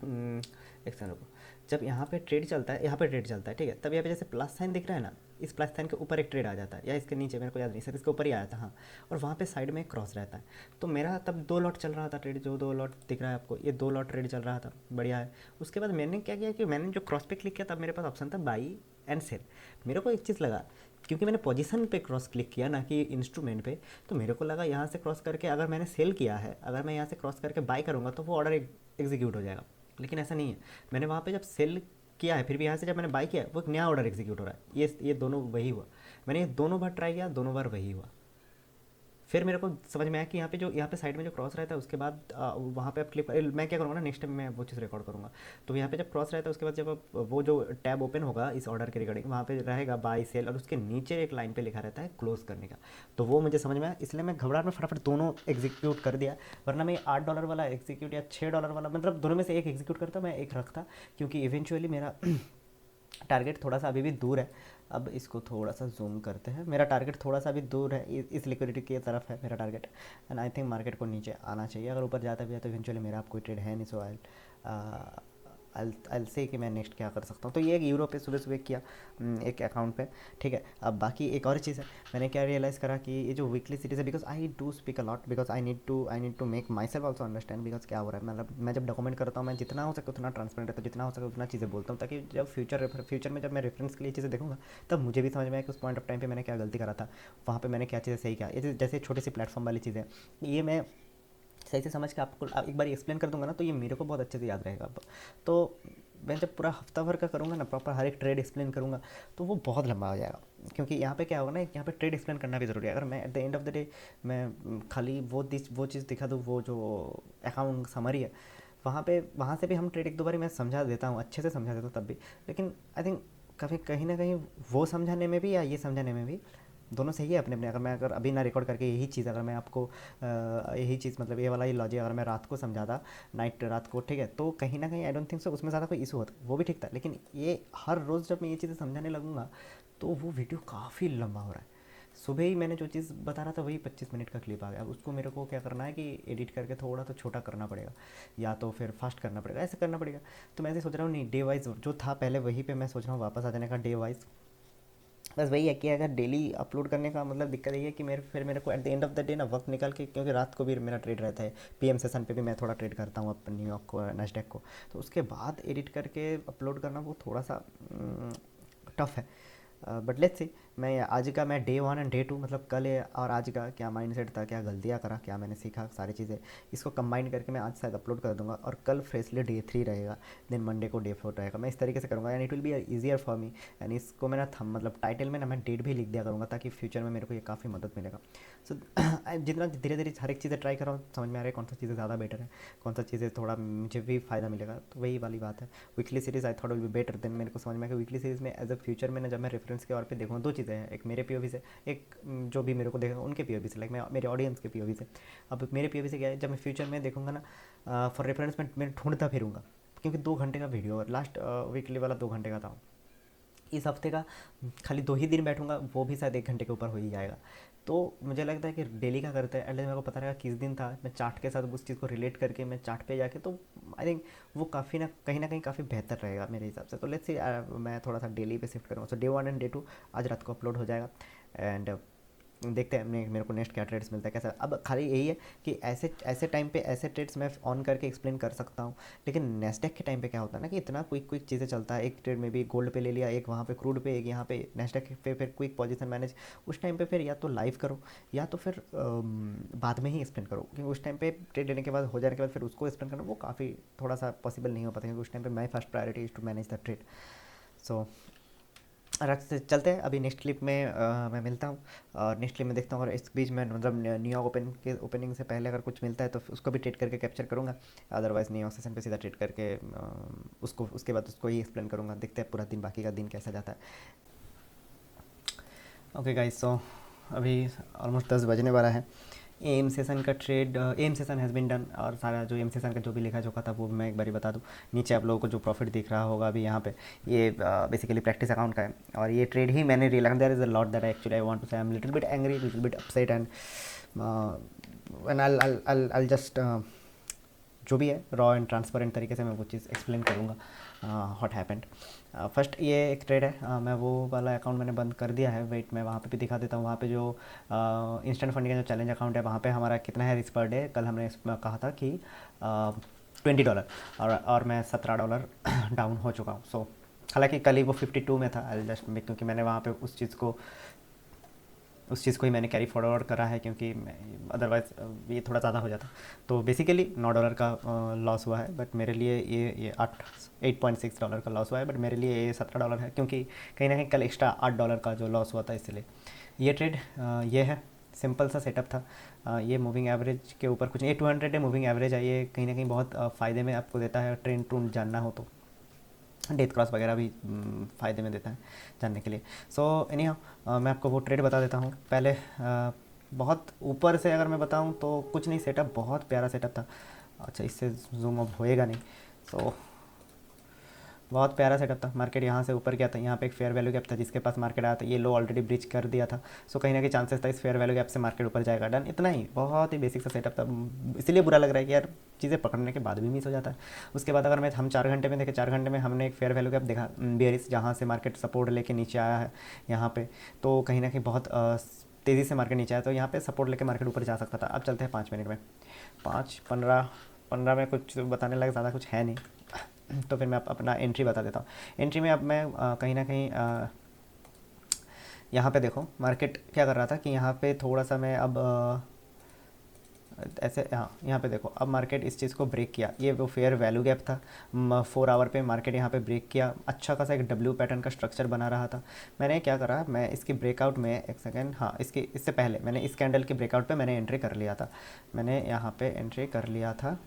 एक सेकंड रुको, जब यहाँ पे ट्रेड चलता है, ठीक है, तब यहाँ पे जैसे प्लस साइन दिख रहा है ना, इस प्लस साइन के ऊपर एक ट्रेड आ जाता है, या इसके नीचे, मेरे को याद नहीं सर, इसके ऊपर ही आया था, हाँ, और वहाँ पे साइड में एक क्रॉस रहता है। तो मेरा तब 2 लॉट चल रहा था ट्रेड, जो 2 लॉट दिख रहा है आपको, ये 2 लॉट ट्रेड चल रहा था, बढ़िया है। उसके बाद मैंने क्या किया कि मैंने जो क्रॉस पे क्लिक किया, तब मेरे पास ऑप्शन था बाई एंड सेल। मेरे को एक चीज़ लगा, क्योंकि मैंने पोजीशन पे क्रॉस क्लिक किया ना कि इंस्ट्रूमेंट पे, तो मेरे को लगा यहाँ से क्रॉस करके अगर मैंने सेल किया है, अगर मैं यहाँ से क्रॉस करके बाई करूँगा तो वो ऑर्डर एग्जीक्यूट हो जाएगा। लेकिन ऐसा नहीं है, मैंने वहाँ पे जब सेल किया है, फिर भी यहाँ से जब मैंने बाई किया, वो एक नया ऑर्डर एग्जीक्यूट हो रहा है। ये दोनों वही हुआ, मैंने ये दोनों बार ट्राई किया, दोनों बार वही हुआ। फिर मेरे को समझ में आया कि यहाँ पे साइड में जो क्रॉस रहता है उसके बाद वहाँ पे आप क्लिक, मैं क्या करूँगा ना, नेक्स्ट टाइम मैं वो चीज़ रिकॉर्ड करूँगा। तो यहाँ पे जब क्रॉस रहता है उसके बाद जब आप वो जो टैब ओपन होगा इस ऑर्डर के रिगार्डिंग, वहाँ पे रहेगा बाय सेल, और उसके नीचे एक लाइन पे लिखा रहता है क्लोज करने का। तो वो मुझे समझ में आया, इसलिए मैं घबराहट में फटाफट दोनों एग्जीक्यूट कर दिया। वरना मैं $8 वाला एग्जीक्यूट या $6 वाला, मतलब दोनों में से एक एग्जीक्यूट करता, मैं एक रखता, क्योंकि इवेंचुअली मेरा टारगेट थोड़ा सा अभी भी दूर है। अब इसको थोड़ा सा जूम करते हैं, मेरा टारगेट थोड़ा सा अभी दूर है, इस लिक्विडिटी की तरफ है मेरा target. And I think market को नीचे आना चाहिए, अगर ऊपर जाता भी है तो इवेंचुअली मेरा आप कोई ट्रेड है नहीं, सो आई से कि मैं नेक्स्ट क्या कर सकता हूँ। तो ये एक यूरो पे सुबह सुबह किया एक अकाउंट पे, ठीक है। अब बाकी एक और चीज़ है, मैंने क्या रियलाइज़ करा कि ये जो वीकली सीरीज़ है, because I do speak a lot, because I need to make myself also understand, because क्या हो रहा है, मतलब मैं जब डॉक्यूमेंट करता हूँ मैं जितना हो सके उतना ट्रांसपेरेंट रहता हूँ, जितना हो सके उतना चीज़ें बोलता हूँ, ताकि जब फ्यूचर में जब मैं रेफरेंस के लिए चीज़ें देखूँगा तब मुझे भी समझ में आए कि उस पॉइंट ऑफ टाइम पे मैंने क्या गलती करा था, वहाँ पे मैंने क्या चीज़ें सही किया। ये जैसे छोटी सी प्लेटफॉर्म वाली चीज़ें, ये मैं सही से समझ के आपको एक बार एक्सप्लेन कर दूंगा ना, तो ये मेरे को बहुत अच्छे से याद रहेगा। अब तो मैं जब पूरा हफ्ता भर का करूँगा ना, प्रॉपर हर एक ट्रेड एक्सप्लेन करूँगा, तो वो बहुत लंबा हो जाएगा। क्योंकि यहाँ पे क्या होगा ना, यहाँ पे ट्रेड एक्सप्लेन करना भी ज़रूरी है। अगर मैं eight the end of the day मैं खाली वो चीज़ दिखा दूँ, वो जो अकाउंट समरी है, वहाँ से भी हम ट्रेड एक दो बारी मैं समझा देता हूँ, अच्छे से समझा देता हूँ तब भी। लेकिन आई थिंक कभी कहीं ना कहीं वो समझाने में भी या ये समझाने में भी दोनों सही है अपने अपने। अगर अभी ना रिकॉर्ड करके यही चीज़ अगर मैं आपको यही चीज़, मतलब ये वाला ही लॉजिक अगर मैं रात को समझाता, रात को, ठीक है, तो कहीं ना कहीं आई डोंट थिंक सो उसमें ज़्यादा कोई इशू होता, वो भी ठीक था। लेकिन ये हर रोज़ जब मैं ये चीज़ें समझाने लगूंगा तो वो वीडियो काफ़ी लंबा हो रहा है। सुबह ही मैंने जो चीज़ बता रहा था वही 25 मिनट का क्लिप आ गया। अब उसको मेरे को क्या करना है कि एडिट करके थोड़ा तो छोटा करना पड़ेगा, या तो फिर फास्ट करना पड़ेगा, ऐसे करना पड़ेगा। तो मैं ऐसे सोच रहा हूँ, नहीं, डे वाइज जो था पहले वही पे मैं सोच रहा हूँ वापस आ जाने का, डे वाइज। बस वही है कि अगर डेली अपलोड करने का मतलब दिक्कत यही है कि मेरे को eight the end of the day ना वक्त निकाल के, क्योंकि रात को भी मेरा ट्रेड रहता है, पीएम सेशन पे भी मैं थोड़ा ट्रेड करता हूँ अपन न्यूयॉर्क को, नैस्डैक को, तो उसके बाद एडिट करके अपलोड करना वो थोड़ा सा टफ है। बट लेट्स सी, मैं आज का, मैं डे 1 एंड डे 2, मतलब कल और आज का क्या माइंडसेट था, क्या गलतियाँ करा, क्या मैंने सीखा, सारी चीज़ें इसको कंबाइन करके मैं आज शायद अपलोड कर दूंगा, और कल फ्रेशली डे 3 रहेगा, देन मंडे को डे 4 रहेगा। मैं इस तरीके से करूँगा, and it will be easier for me. And इसको मैं ना थम, मतलब टाइटल में ना मैं डेट भी लिख दिया करूँगा, ताकि फ्यूचर में मेरे को ये काफ़ी मदद मिलेगा। सो जितना धीरे धीरे हर एक चीज़ें ट्राई कर रहा हूँ, समझ में आ रहा है कौन सा चीज़ें ज़्यादा बेटर है, कौन सा चीज़ें थोड़ा मुझे भी फ़ायदा मिलेगा। तो वही वाली बात है, weekly series I thought will be better. Then मेरे को समझ में आया कि वीकली सीरीज़ में एज अ फ्यूचर में ना, जब मैं रेफरेंस के और पे देखूँगा, दो चीज़ें हैं, एक मेरे पीओवी से, एक जो भी मेरे को देखा उनके पीओवी से, लाइक मैं मेरे ऑडियंस के पीओवी से। अब मेरे पीओवी से क्या है, जब मैं फ्यूचर में देखूंगा ना, फॉर रेफरेंस मैं ढूंढता फिरूंगा, क्योंकि 2 घंटे का वीडियो, लास्ट वीकली वाला 2 घंटे का था, इस हफ्ते का खाली 2 ही दिन बैठूंगा, वो भी शायद 1 घंटे के ऊपर हो ही जाएगा। तो मुझे लगता है कि डेली का करते हैं, एटलीस्ट मेरे को पता रहेगा किस दिन था, मैं चार्ट के साथ उस चीज़ को रिलेट करके मैं चार्ट पे जाके, तो आई थिंक वो काफ़ी ना कहीं काफ़ी बेहतर रहेगा मेरे हिसाब से। तो लेट्स सी, मैं थोड़ा सा डेली पे शिफ्ट करूँगा। सो डे 1 एंड डे 2 आज रात को अपलोड हो जाएगा, एंड देखते हैं मेरे को नेक्स्ट क्या ट्रेड्स मिलता है, कैसा। अब खाली यही है कि ऐसे ऐसे टाइम पे ऐसे ट्रेड्स मैं ऑन करके एक्सप्लेन कर सकता हूँ। लेकिन नेस्डेक के टाइम पे क्या होता है ना, कि इतना क्विक चीज़ें चलता है, एक ट्रेड में भी गोल्ड पे ले लिया, एक वहाँ पे क्रूड पे, एक यहाँ पे नेस्डेक पे, फिर क्विक पोजीशन मैनेज। उस टाइम पे फिर या तो लाइव करो, या तो फिर बाद में ही एक्सप्लेन करो, क्योंकि उस टाइम पे ट्रेड लेने के बाद, हो जाने के बाद फिर उसको एक्सप्लेन करना वो काफ़ी थोड़ा सा पॉसिबल नहीं हो पाता, क्योंकि उस टाइम पे my first priority is to manage the trade. So रख से चलते हैं, अभी नेक्स्ट क्लिप में मैं मिलता हूँ, और नेक्स्ट क्लिप में देखता हूँ, और इस बीच में मतलब न्यूयॉर्क ओपनिंग से पहले अगर कुछ मिलता है तो उसको भी ट्रेड करके कैप्चर करूँगा। अदरवाइज़ न्यूयॉर्क सेशन पे सीधा ट्रेड करके उसको, उसके बाद उसको ही एक्सप्लेन करूँगा। देखते हैं पूरा दिन, बाकी का दिन कैसा जाता है। ओके गाइस, सो अभी ऑलमोस्ट 10 बजने वाला है। एम सेशन का trade, AM session has been done, और सारा जो एम सेशन का जो भी लिखा जोखा था वो मैं एक बारी बता दूं। नीचे आप लोगों को जो प्रॉफिट दिख रहा होगा अभी यहाँ पे, ये बेसिकली प्रैक्टिस अकाउंट का है, और ये ट्रेड ही मैंने realise there is a lot that actually I want to say, I am little bit angry, little bit upset, and and I just जो भी है रॉ एंड ट्रांसपेरेंट तरीके से मैं वो चीज़ एक्सप्लेन करूँगा व्हाट हैपेंड। फर्स्ट ये एक ट्रेड है, मैं वो वाला अकाउंट मैंने बंद कर दिया है। वेट मैं वहाँ पे भी दिखा देता हूँ। वहाँ पे जो इंस्टेंट फंडिंग का जो चैलेंज अकाउंट है, वहाँ पे हमारा कितना है रिस्क पर डे, कल हमने इसमें कहा था कि $20, और मैं $17 डाउन हो चुका हूँ। सो हालांकि कल ही वो 52 में था, आई जस्ट, क्योंकि मैंने वहाँ पे उस चीज़ को ही मैंने कैरी फॉरवर्ड करा है, क्योंकि अदरवाइज़ ये थोड़ा ज़्यादा हो जाता। तो बेसिकली $9 का लॉस हुआ है, बट मेरे लिए ये $8.6 का लॉस हुआ है, बट मेरे लिए ये $17 है, क्योंकि कहीं ना कहीं कल एक्स्ट्रा $8 का जो लॉस हुआ था, इसलिए ये ट्रेड ये है सिंपल सा सेटअप था। ये मूविंग एवरेज के ऊपर कुछ नहीं, ये 200 डे मूविंग एवरेज है। ये कहीं ना कहीं बहुत फ़ायदे में आपको देता है, ट्रेंड टून जानना हो तो। डेथ क्रॉस वगैरह भी फ़ायदे में देता है जानने के लिए। सो एनी हाउ मैं आपको वो ट्रेड बता देता हूँ पहले। बहुत ऊपर से अगर मैं बताऊँ तो कुछ नहीं, सेटअप बहुत प्यारा सेटअप था। अच्छा, इससे जूम अप होएगा नहीं। सो बहुत प्यारा सेटअप था। मार्केट यहाँ से ऊपर गया था, यहाँ पे एक फेयर वैल्यू गैप था जिसके पास मार्केट आया था, ये लो ऑलरेडी ब्रिज कर दिया था। सो कहीं ना कहीं चांसेस था इस फेयर वैल्यू गैप से मार्केट ऊपर जाएगा। डन, इतना ही, बहुत ही बेसिक सा सेटअप था। इसीलिए बुरा लग रहा है कि यार चीज़ें पकड़ने के बाद भी मिस हो जाता है। उसके बाद अगर मैं हम 4 घंटे में देखें, 4 घंटे में हमने एक फेयर वैल्यू गैप देखा बेयरिश, जहाँ से मार्केट सपोर्ट लेके नीचे आया है यहाँ पे। तो कहीं ना कहीं बहुत तेज़ी से मार्केट नीचे आया, तो यहाँ पे सपोर्ट लेके मार्केट ऊपर जा सकता था। अब चलते हैं 5 मिनट में, 5 15 में कुछ बताने लगा ज़्यादा कुछ है नहीं। तो फिर मैं अपना एंट्री बता देता हूँ। एंट्री में अब मैं कहीं ना कहीं यहाँ पे देखो मार्केट क्या कर रहा था कि यहाँ पे थोड़ा सा मैं अब ऐसे, हाँ यहाँ पे देखो अब मार्केट इस चीज़ को ब्रेक किया। ये वो फेयर वैल्यू गैप था, 4 आवर पे मार्केट यहाँ पे ब्रेक किया। अच्छा खासा एक डब्ल्यू पैटर्न का स्ट्रक्चर बना रहा था। मैंने क्या करा, मैं इसकी ब्रेकआउट में, एक सेकेंड, हाँ इससे पहले मैंने इस कैंडल की ब्रेकआउट पे मैंने एंट्री कर लिया था। मैंने यहाँ पे एंट्री कर लिया था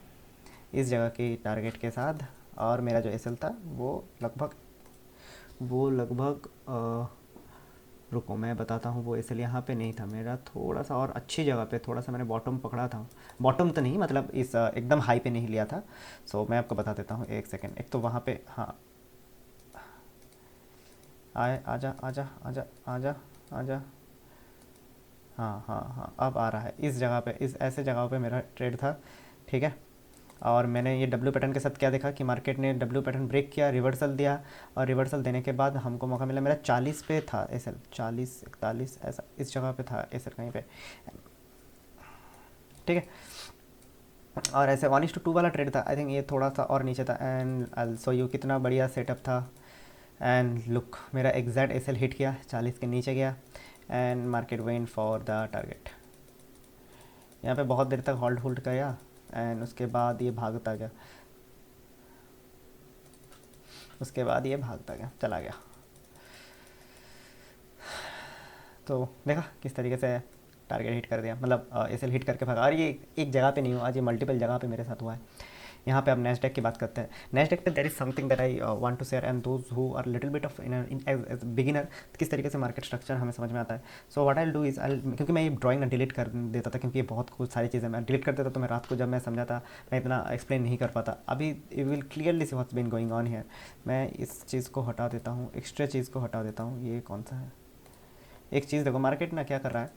इस जगह की टारगेट के साथ। और मेरा जो एसएल था वो लगभग रुको मैं बताता हूँ। वो एसएल यहाँ पे नहीं था मेरा, थोड़ा सा और अच्छी जगह पे, थोड़ा सा मैंने बॉटम पकड़ा था। बॉटम तो नहीं, मतलब इस एकदम हाई पे नहीं लिया था। सो मैं आपको बता देता हूँ, एक सेकेंड। एक तो वहाँ पे, हाँ आए, आजा आजा आजा आजा आजा, हाँ हाँ हाँ अब आ रहा है। इस जगह पे, इस ऐसे जगह पे मेरा ट्रेड था, ठीक है। और मैंने ये डब्ल्यू पैटर्न के साथ क्या देखा कि मार्केट ने डब्ल्यू पैटर्न ब्रेक किया, रिवर्सल दिया। और रिवर्सल देने के बाद हमको मौका मिला, मेरा 40 पे था एसएल, 40 41 ऐसा इस जगह पे था एसएल कहीं पे, ठीक है। और ऐसे 1:2 वाला ट्रेड था। आई थिंक ये थोड़ा सा और नीचे था। एंड आई सो यू कितना बढ़िया सेटअप था। एंड लुक, मेरा एग्जैक्ट एसएल हिट किया, 40 के नीचे गया। And market went for the target. यहाँ पे बहुत देर तक होल्ड होल्ड किया एंड उसके बाद ये भागता गया, चला गया। तो देखा किस तरीके से टारगेट हिट कर दिया, मतलब एसएल हिट करके भागा। और ये एक जगह पे नहीं हुआ, आज ये मल्टीपल जगह पे मेरे साथ हुआ है। यहाँ पे अब नेस्डेक की बात करते हैं। नेस्डेक पे there is something that I want to share and those who are little bit of as beginner, किस तरीके से मार्केट स्ट्रक्चर हमें समझ में आता है। So what I do is I, क्योंकि मैं ये ड्राइंग ना डिलीट कर देता था, क्योंकि ये बहुत कुछ सारी चीज़ें मैं डिलीट कर देता, तो मैं रात को जब मैं समझाता मैं इतना एक्सप्लेन नहीं कर पाता। अभी you will clearly see what's been going on here. मैं इस चीज़ को हटा देता हूँ, एक्स्ट्रा चीज़ को हटा देता हूँ। ये कौन सा है, एक चीज़ देखो, मार्केट ना क्या कर रहा है,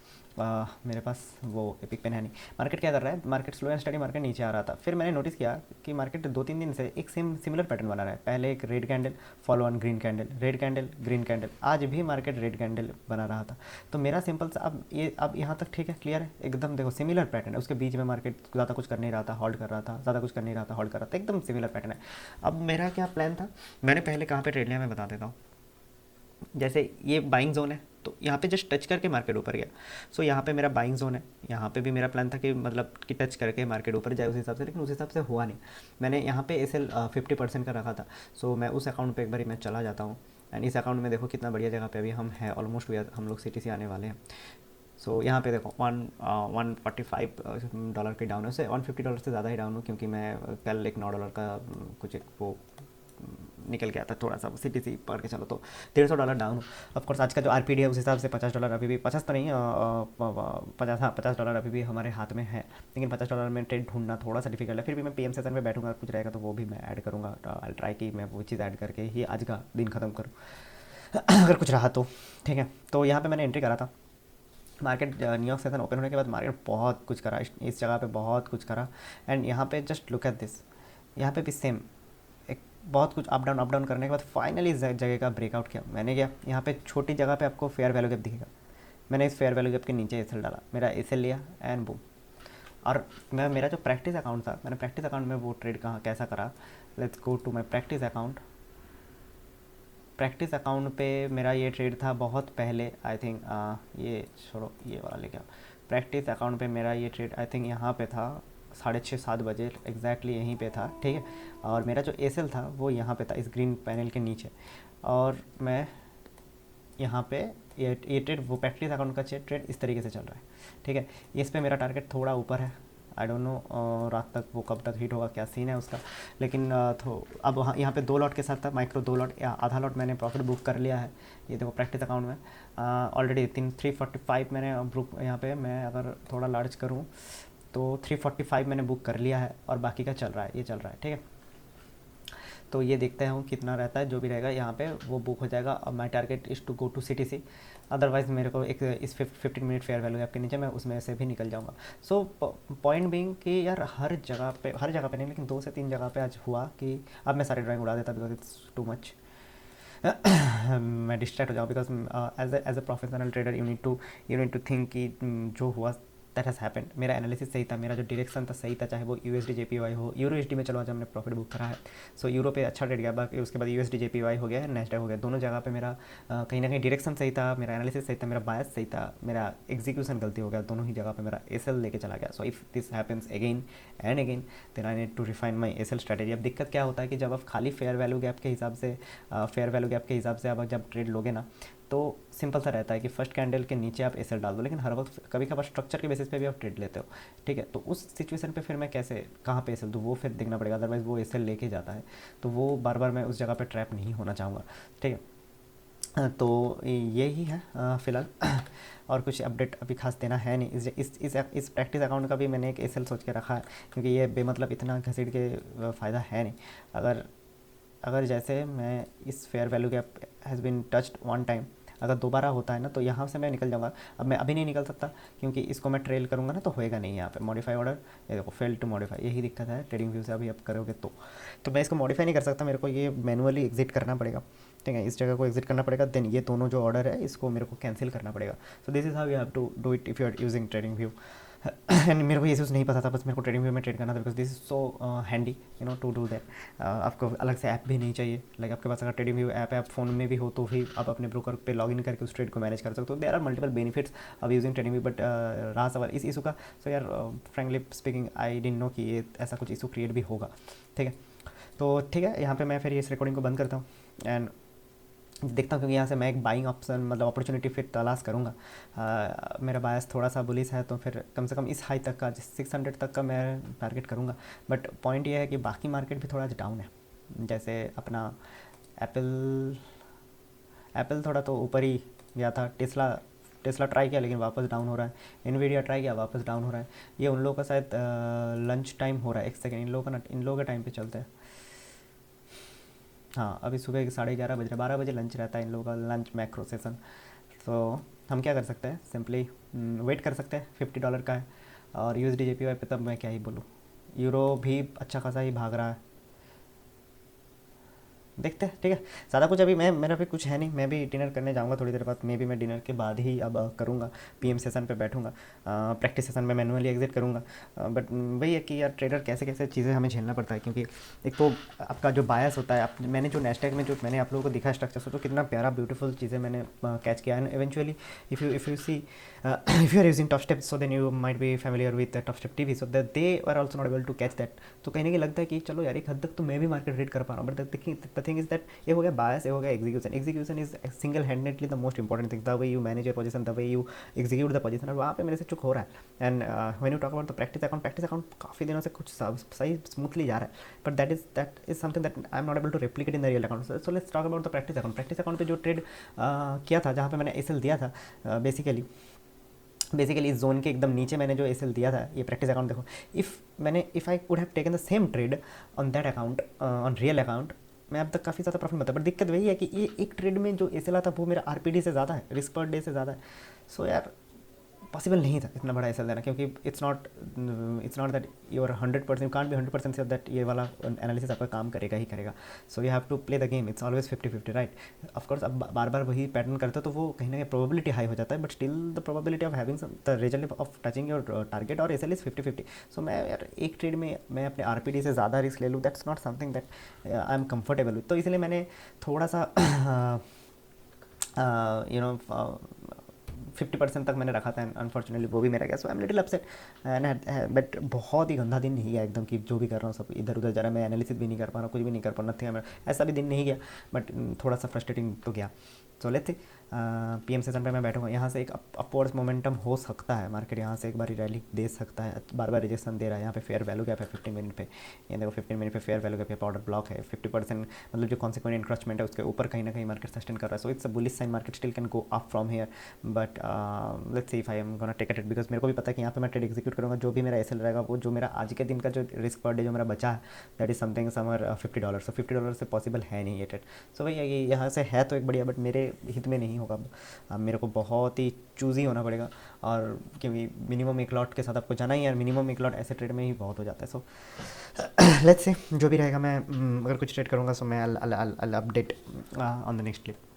मेरे पास वो एपिक पेन है नहीं। मार्केट क्या कर रहा है, market slow and study market नीचे आ रहा था। फिर मैंने नोटिस किया कि मार्केट 2-3 दिन से एक सिमिलर पैटर्न बना रहा है। पहले एक red candle, follow on green candle, red candle, green candle. आज भी मार्केट रेड कैंडल बना रहा था। तो मेरा सिंपल सा अब यहाँ तक ठीक है, क्लियर है एकदम। देखो सिमिलर पैटर्न है, उसके बीच में मार्केट ज़्यादा कुछ कर नहीं रहा था, होल्ड कर रहा था, ज़्यादा कुछ कर नहीं रहा था, होल्ड कर रहा था, एकदम सिमिलर पैटर्न है। अब मेरा क्या प्लान था, मैंने पहले कहाँ पे ट्रेड लिया मैं बता देता हूँ। जैसे ये बाइंग जोन है, तो यहाँ पे जस्ट टच करके मार्केट ऊपर गया। सो यहाँ पे मेरा बाइंग जोन है। यहाँ पे भी मेरा प्लान था कि मतलब कि टच करके मार्केट ऊपर जाए उस हिसाब से, लेकिन उस हिसाब से हुआ नहीं। मैंने यहाँ पे एसएल 50% का रखा था। सो मैं उस अकाउंट पे एक बार मैं चला जाता हूँ। एंड इस अकाउंट में देखो कितना बढ़िया जगह पे अभी हम हैं, ऑलमोस्ट हम लोग सीटीसी आने वाले हैं। सो यहाँ पे देखो 145 डॉलर के डाउन है, उससे $150 से ज़्यादा ही डाउन हो, क्योंकि मैं कल एक $9 का कुछ एक वो निकल गया था थोड़ा सा सीटीसी पकड़ के चलो, तो $150 डाउन। ऑफकोर्स आज का जो आरपीडी है उस हिसाब से $50 अभी भी, 50 तो नहीं, 50, हाँ $50 अभी भी हमारे हाथ में है। लेकिन $50 में ट्रेड ढूंढना थोड़ा सा डिफिकल्ट है। फिर भी मैं पीएम सेशन में बैठूंगा, कुछ रहेगा तो वो भी मैं ऐड करूँगा। आई ट्राई कि मैं वो चीज़ ऐड करके ही आज का दिन ख़त्म करूँ अगर कुछ रहा तो, ठीक है। तो यहाँ पर मैंने एंट्री करा था। मार्केट न्यूयॉर्क सेशन ओपन होने के बाद मार्केट बहुत कुछ करा, इस जगह पे बहुत कुछ करा। एंड यहाँ पे जस्ट लुक एट दिस, यहाँ पे भी सेम एक बहुत कुछ अप डाउन करने के बाद फाइनली इस जगह का ब्रेकआउट किया। मैंने क्या, यहाँ पे छोटी जगह पे आपको फेयर वैल्यू गैप दिखेगा, मैंने इस फेयर वैल्यू गैप के नीचे एसएल डाला, मेरा एसएल लिया एंड बूम। और मेरा जो प्रैक्टिस अकाउंट था, मैंने प्रैक्टिस अकाउंट में वो ट्रेड कहाँ कैसा करा, let's go to my practice account. Practice account पे मेरा ये ट्रेड था बहुत पहले, आई थिंक ये छोड़ो, ये वाला लेके आओ। प्रैक्टिस अकाउंट पे मेरा ये ट्रेड आई थिंक यहाँ पे था 6:30-7 बजे एग्जैक्टली यहीं पे था, ठीक है। और मेरा जो एसएल था वो यहाँ पे था, इस ग्रीन पैनल के नीचे। और मैं यहाँ पे ये ट्रेड, वो प्रैक्टिस अकाउंट का ट्रेड इस तरीके से चल रहा है। ठीक है। इस पे मेरा टारगेट थोड़ा ऊपर है, आई डोंट नो रात तक वो कब तक हिट होगा, क्या सीन है उसका। लेकिन अब वहाँ यहाँ पे 2 लॉट के साथ था, माइक्रो 2 लॉट या आधा लॉट मैंने प्रॉफिट बुक कर लिया है। ये देखो प्रैक्टिस अकाउंट में ऑलरेडी 345 मैंने बुक, यहाँ पे मैं अगर थोड़ा लार्ज करूँ तो 345 मैंने बुक कर लिया है और बाकी का चल रहा है, ये चल रहा है, ठीक है। तो ये देखते हैं कितना रहता है, जो भी रहेगा यहाँ पे वो बुक हो जाएगा। अब my target is to go to CTC, otherwise मेरे को एक इस 15 मिनट फेयर वैल्यू गैप के नीचे मैं उसमें से भी निकल जाऊँगा। सो पॉइंट बीइंग कि यार हर जगह पे नहीं, लेकिन 2 से 3 जगह पे आज हुआ कि अब मैं सारी ड्राइंग उड़ा देता बिकॉज इट्स टू मच। मैं डिस्ट्रैक्ट हो जाऊँ because as a professional trader you need to think कि जो हुआ दैट हैज़ हैपेंड। मेरा एनालिसिस सही था, मेरा जो डायरेक्शन था सही था, चाहे वो USD JPY हो, यूरो USD में चलो आज हमने प्रॉफिट बुक करा है। सो यूरो पे अच्छा ट्रेड गया, बाकी उसके बाद USD JPY हो गया, नेस्डैक हो गया, दोनों जगह पे मेरा कहीं ना कहीं डायरेक्शन सही था, मेरा एनालिसिस सही था, मेरा बायस सही था, मेरा एग्जीक्यूशन गलती हो गया, दोनों ही जगह पे मेरा SL लेके चला गया। So if this happens again and again then I need to refine my SL strategy. अब दिक्कत क्या होता है कि जब आप खाली फेयर वैल्यू गैप के हिसाब से आप जब ट्रेड लोगे ना, तो सिंपल सा रहता है कि फर्स्ट कैंडल के नीचे आप SL डाल दो, लेकिन हर वक्त कभी कभार स्ट्रक्चर के बेसिस पे भी आप ट्रेड लेते हो, ठीक है। तो उस सिचुएशन पे फिर मैं कैसे कहाँ पे SL दूँ, वो फिर देखना पड़ेगा, अदरवाइज़ वो SL लेके जाता है, तो वो बार बार मैं उस जगह पे ट्रैप नहीं होना चाहूँगा, ठीक है। तो यही है फ़िलहाल। और कुछ अपडेट अभी खास देना है नहीं। इस प्रैक्टिस अकाउंट का भी मैंने एक SL सोच के रखा है, क्योंकि ये बेमतलब इतना घसीट के फ़ायदा है नहीं। अगर जैसे मैं इस fair value gap has been touched 1 time, अगर दोबारा होता है ना तो यहाँ से मैं निकल जाऊँगा। अब मैं अभी नहीं निकल सकता क्योंकि इसको मैं ट्रेल करूँगा ना तो होएगा नहीं यहाँ पे मॉडिफाई ऑर्डर, ये देखो फेल टू मॉडिफाई, यही दिक्कत है ट्रेडिंग व्यू से। अभी आप करोगे तो मैं इसको मॉडिफाई नहीं कर सकता, मेरे को ये मैनुअली एग्जिट करना पड़ेगा, ठीक है। इस जगह को एग्जिट करना पड़ेगा, देन ये दोनों जो ऑर्डर है इसको मेरे को कैंसिल करना पड़ेगा। So this is how you have to do it if you are using trading view. And मेरे को ये चीज़ नहीं पता था, बस मेरे को ट्रेडिंग व्यू में ट्रेड करना था because this is so handy to do that. आपको अलग से ऐप भी नहीं चाहिए, लाइक आपके पास अगर ट्रेडिंग व्यू ऐप है, आप फोन में भी हो तो भी आप अपने ब्रोकर पे लॉग इन करके उस ट्रेड को मैनेज कर सकते हो। There are multiple benefits of using trading view, but रहा सवाल इस इशू का। सो यार frankly speaking I didn't know कि ये ऐसा कुछ इशू क्रिएट भी होगा, ठीक है। तो ठीक है, यहाँ पे मैं फिर इस रिकॉर्डिंग को बंद करता हूँ एंड देखता हूँ, क्योंकि यहाँ से मैं एक बाइंग ऑप्शन मतलब अपॉर्चुनिटी फिर तलाश करूँगा। मेरा बायस थोड़ा सा बुलिश है, तो फिर कम से कम इस हाई तक का 600 तक का मैं टारगेट करूँगा। बट पॉइंट ये है कि बाकी मार्केट भी थोड़ा डाउन है, जैसे अपना एप्पल थोड़ा तो ऊपर ही गया था, टेस्ला ट्राई किया लेकिन वापस डाउन हो रहा है, एनवीडिया ट्राई किया वापस डाउन हो रहा है। ये उन लोगों का शायद लंच टाइम हो रहा है, एक सेकेंड, इन लोगों के टाइम पे चलते हैं। हाँ, अभी सुबह 11:30 बज रहे, 12 बजे लंच रहता है इन लोगों का, लंच मैक्रो सेशन। तो हम क्या कर सकते हैं, सिंपली वेट कर सकते हैं, $50 का है। और USD JPY पे तब मैं क्या ही बोलूँ, यूरो भी अच्छा खासा ही भाग रहा है, देखते हैं, ठीक है। ज़्यादा कुछ अभी मेरा भी कुछ है नहीं, मैं भी डिनर करने जाऊंगा थोड़ी देर बाद, मे भी मैं डिनर के बाद ही अब करूँगा, PM सेशन पे बैठूंगा, प्रैक्टिस सेशन में मैनुअली एग्जिट करूँगा। बट वही है कि यार ट्रेडर कैसे कैसे चीज़ें हमें झेलना पड़ता है, क्योंकि एक तो आपका जो बायस होता है, मैंने जो नेस्टैक में जो मैंने आप लोगों को दिखा स्ट्रक्चर, सोचो कितना प्यारा ब्यूटीफुल चीज़ें मैंने कैच किया। And eventually if you see if you are using top steps, so then you might be familiar with the top step TV, so that they were also not able to catch that। तो कहीं ना कहीं लगता है कि चलो यार एक हद तक तो मैं भी मार्केट रीड कर पा रहा हूँ, but the thing is that ये हो गया बायस, ये हो गया execution is single handedly the most important thing, the way you manage your position, the way you execute the position, और वहाँ पे मेरे से चुक हो रहा है। And when you talk about the practice account काफ़ी दिनों से कुछ सही स्मूथली जा रहा है, but that is something that I am not able to replicate in the real account. So let's talk about the practice account पे जो ट्रेड किया था, जहाँ पे मैंने SL दिया था, बेसिकली इस जोन के एकदम नीचे मैंने जो SL दिया था, ये प्रैक्टिस अकाउंट देखो, if I would have taken the same trade on that account, on real account, मैं अब तक काफ़ी ज़्यादा प्रॉफिट में था। बट दिक्कत वही है कि ये एक ट्रेड में जो SL आता वो मेरा RPD से ज़्यादा है, रिस्क पर डे से ज़्यादा है। सो यार पॉसिबल नहीं था इतना बड़ा SL देना, क्योंकि it's not that your 100%, can't be 100% sure that ये वाला एनालिसिस आपका काम करेगा ही करेगा। So you have to play the game, it's always 50-50, right. Of course अब बार बार वही पैटर्न करते हो तो वो कहीं ना कहीं प्रोबेबिलिटी हाई हो जाता है, but still the probability of having the result of touching your target और SL इज 50-50। सो मैं यार एक ट्रेड में मैं अपने RPD से ज़्यादा रिस्क ले लूँ, that's not something that I am comfortable with. तो इसलिए मैंने थोड़ा सा 50% तक मैंने रखा था, अनफॉर्चुनेटली वो भी मेरा गया। So I am little upset and but बहुत ही गंदा दिन नहीं गया एकदम, कि जो भी कर रहा हूँ सब इधर उधर जा रहा है, मैं एनालिसिस भी नहीं कर पा रहा हूँ, कुछ भी नहीं कर पा रहा, नथिंग, ऐसा भी दिन नहीं गया, बट थोड़ा सा फ्रस्ट्रेटिंग तो गया। So let's see PM session पे मैं बैठूंगा, यहाँ से एक अपवर्ड्स मोमेंटम हो सकता है, मार्केट यहाँ से एक बार रैली दे सकता है, बार बार रिजेक्शन दे रहा है, यहाँ पे फेयर वैल्यू गैप है 15 मिनट पे, ये देखो 15 मिनट पे फेयर वैल्यू गैप पे ऑर्डर ब्लॉक है 50%, मतलब जो कॉन्सिक्वेंट इंक्रोचमेंट है उसके ऊपर कहीं ना कहीं मार्केट सस्टेन कर रहा है, so it's a bullish sign, market still can go up from here, but let's see if I am gonna take it, because मेरे को भी पता है कि यहाँ पे मैं ट्रेड एग्जीक्यूट करूँगा, जो भी मेरा एसएल रहेगा वो जो मेरा आज के दिन का जो रिस्क पर डे जो मेरा बचा है दैट इज समथिंग समर $50, सो $50 से पॉसिबल है नहीं ये ट्रेड, सो भाई ये यहाँ से है तो एक बढ़िया, बट मेरे हित में नहीं होगा, अब मेरे को बहुत ही चूज़ी होना पड़ेगा, और क्योंकि मिनिमम एक लॉट के साथ आपको जाना ही है, मिनिमम एक लॉट ऐसे ट्रेड में ही बहुत हो जाता है, सो लेट्स से जो भी रहेगा मैं अगर कुछ ट्रेड करूँगा सो मैं update on the next clip.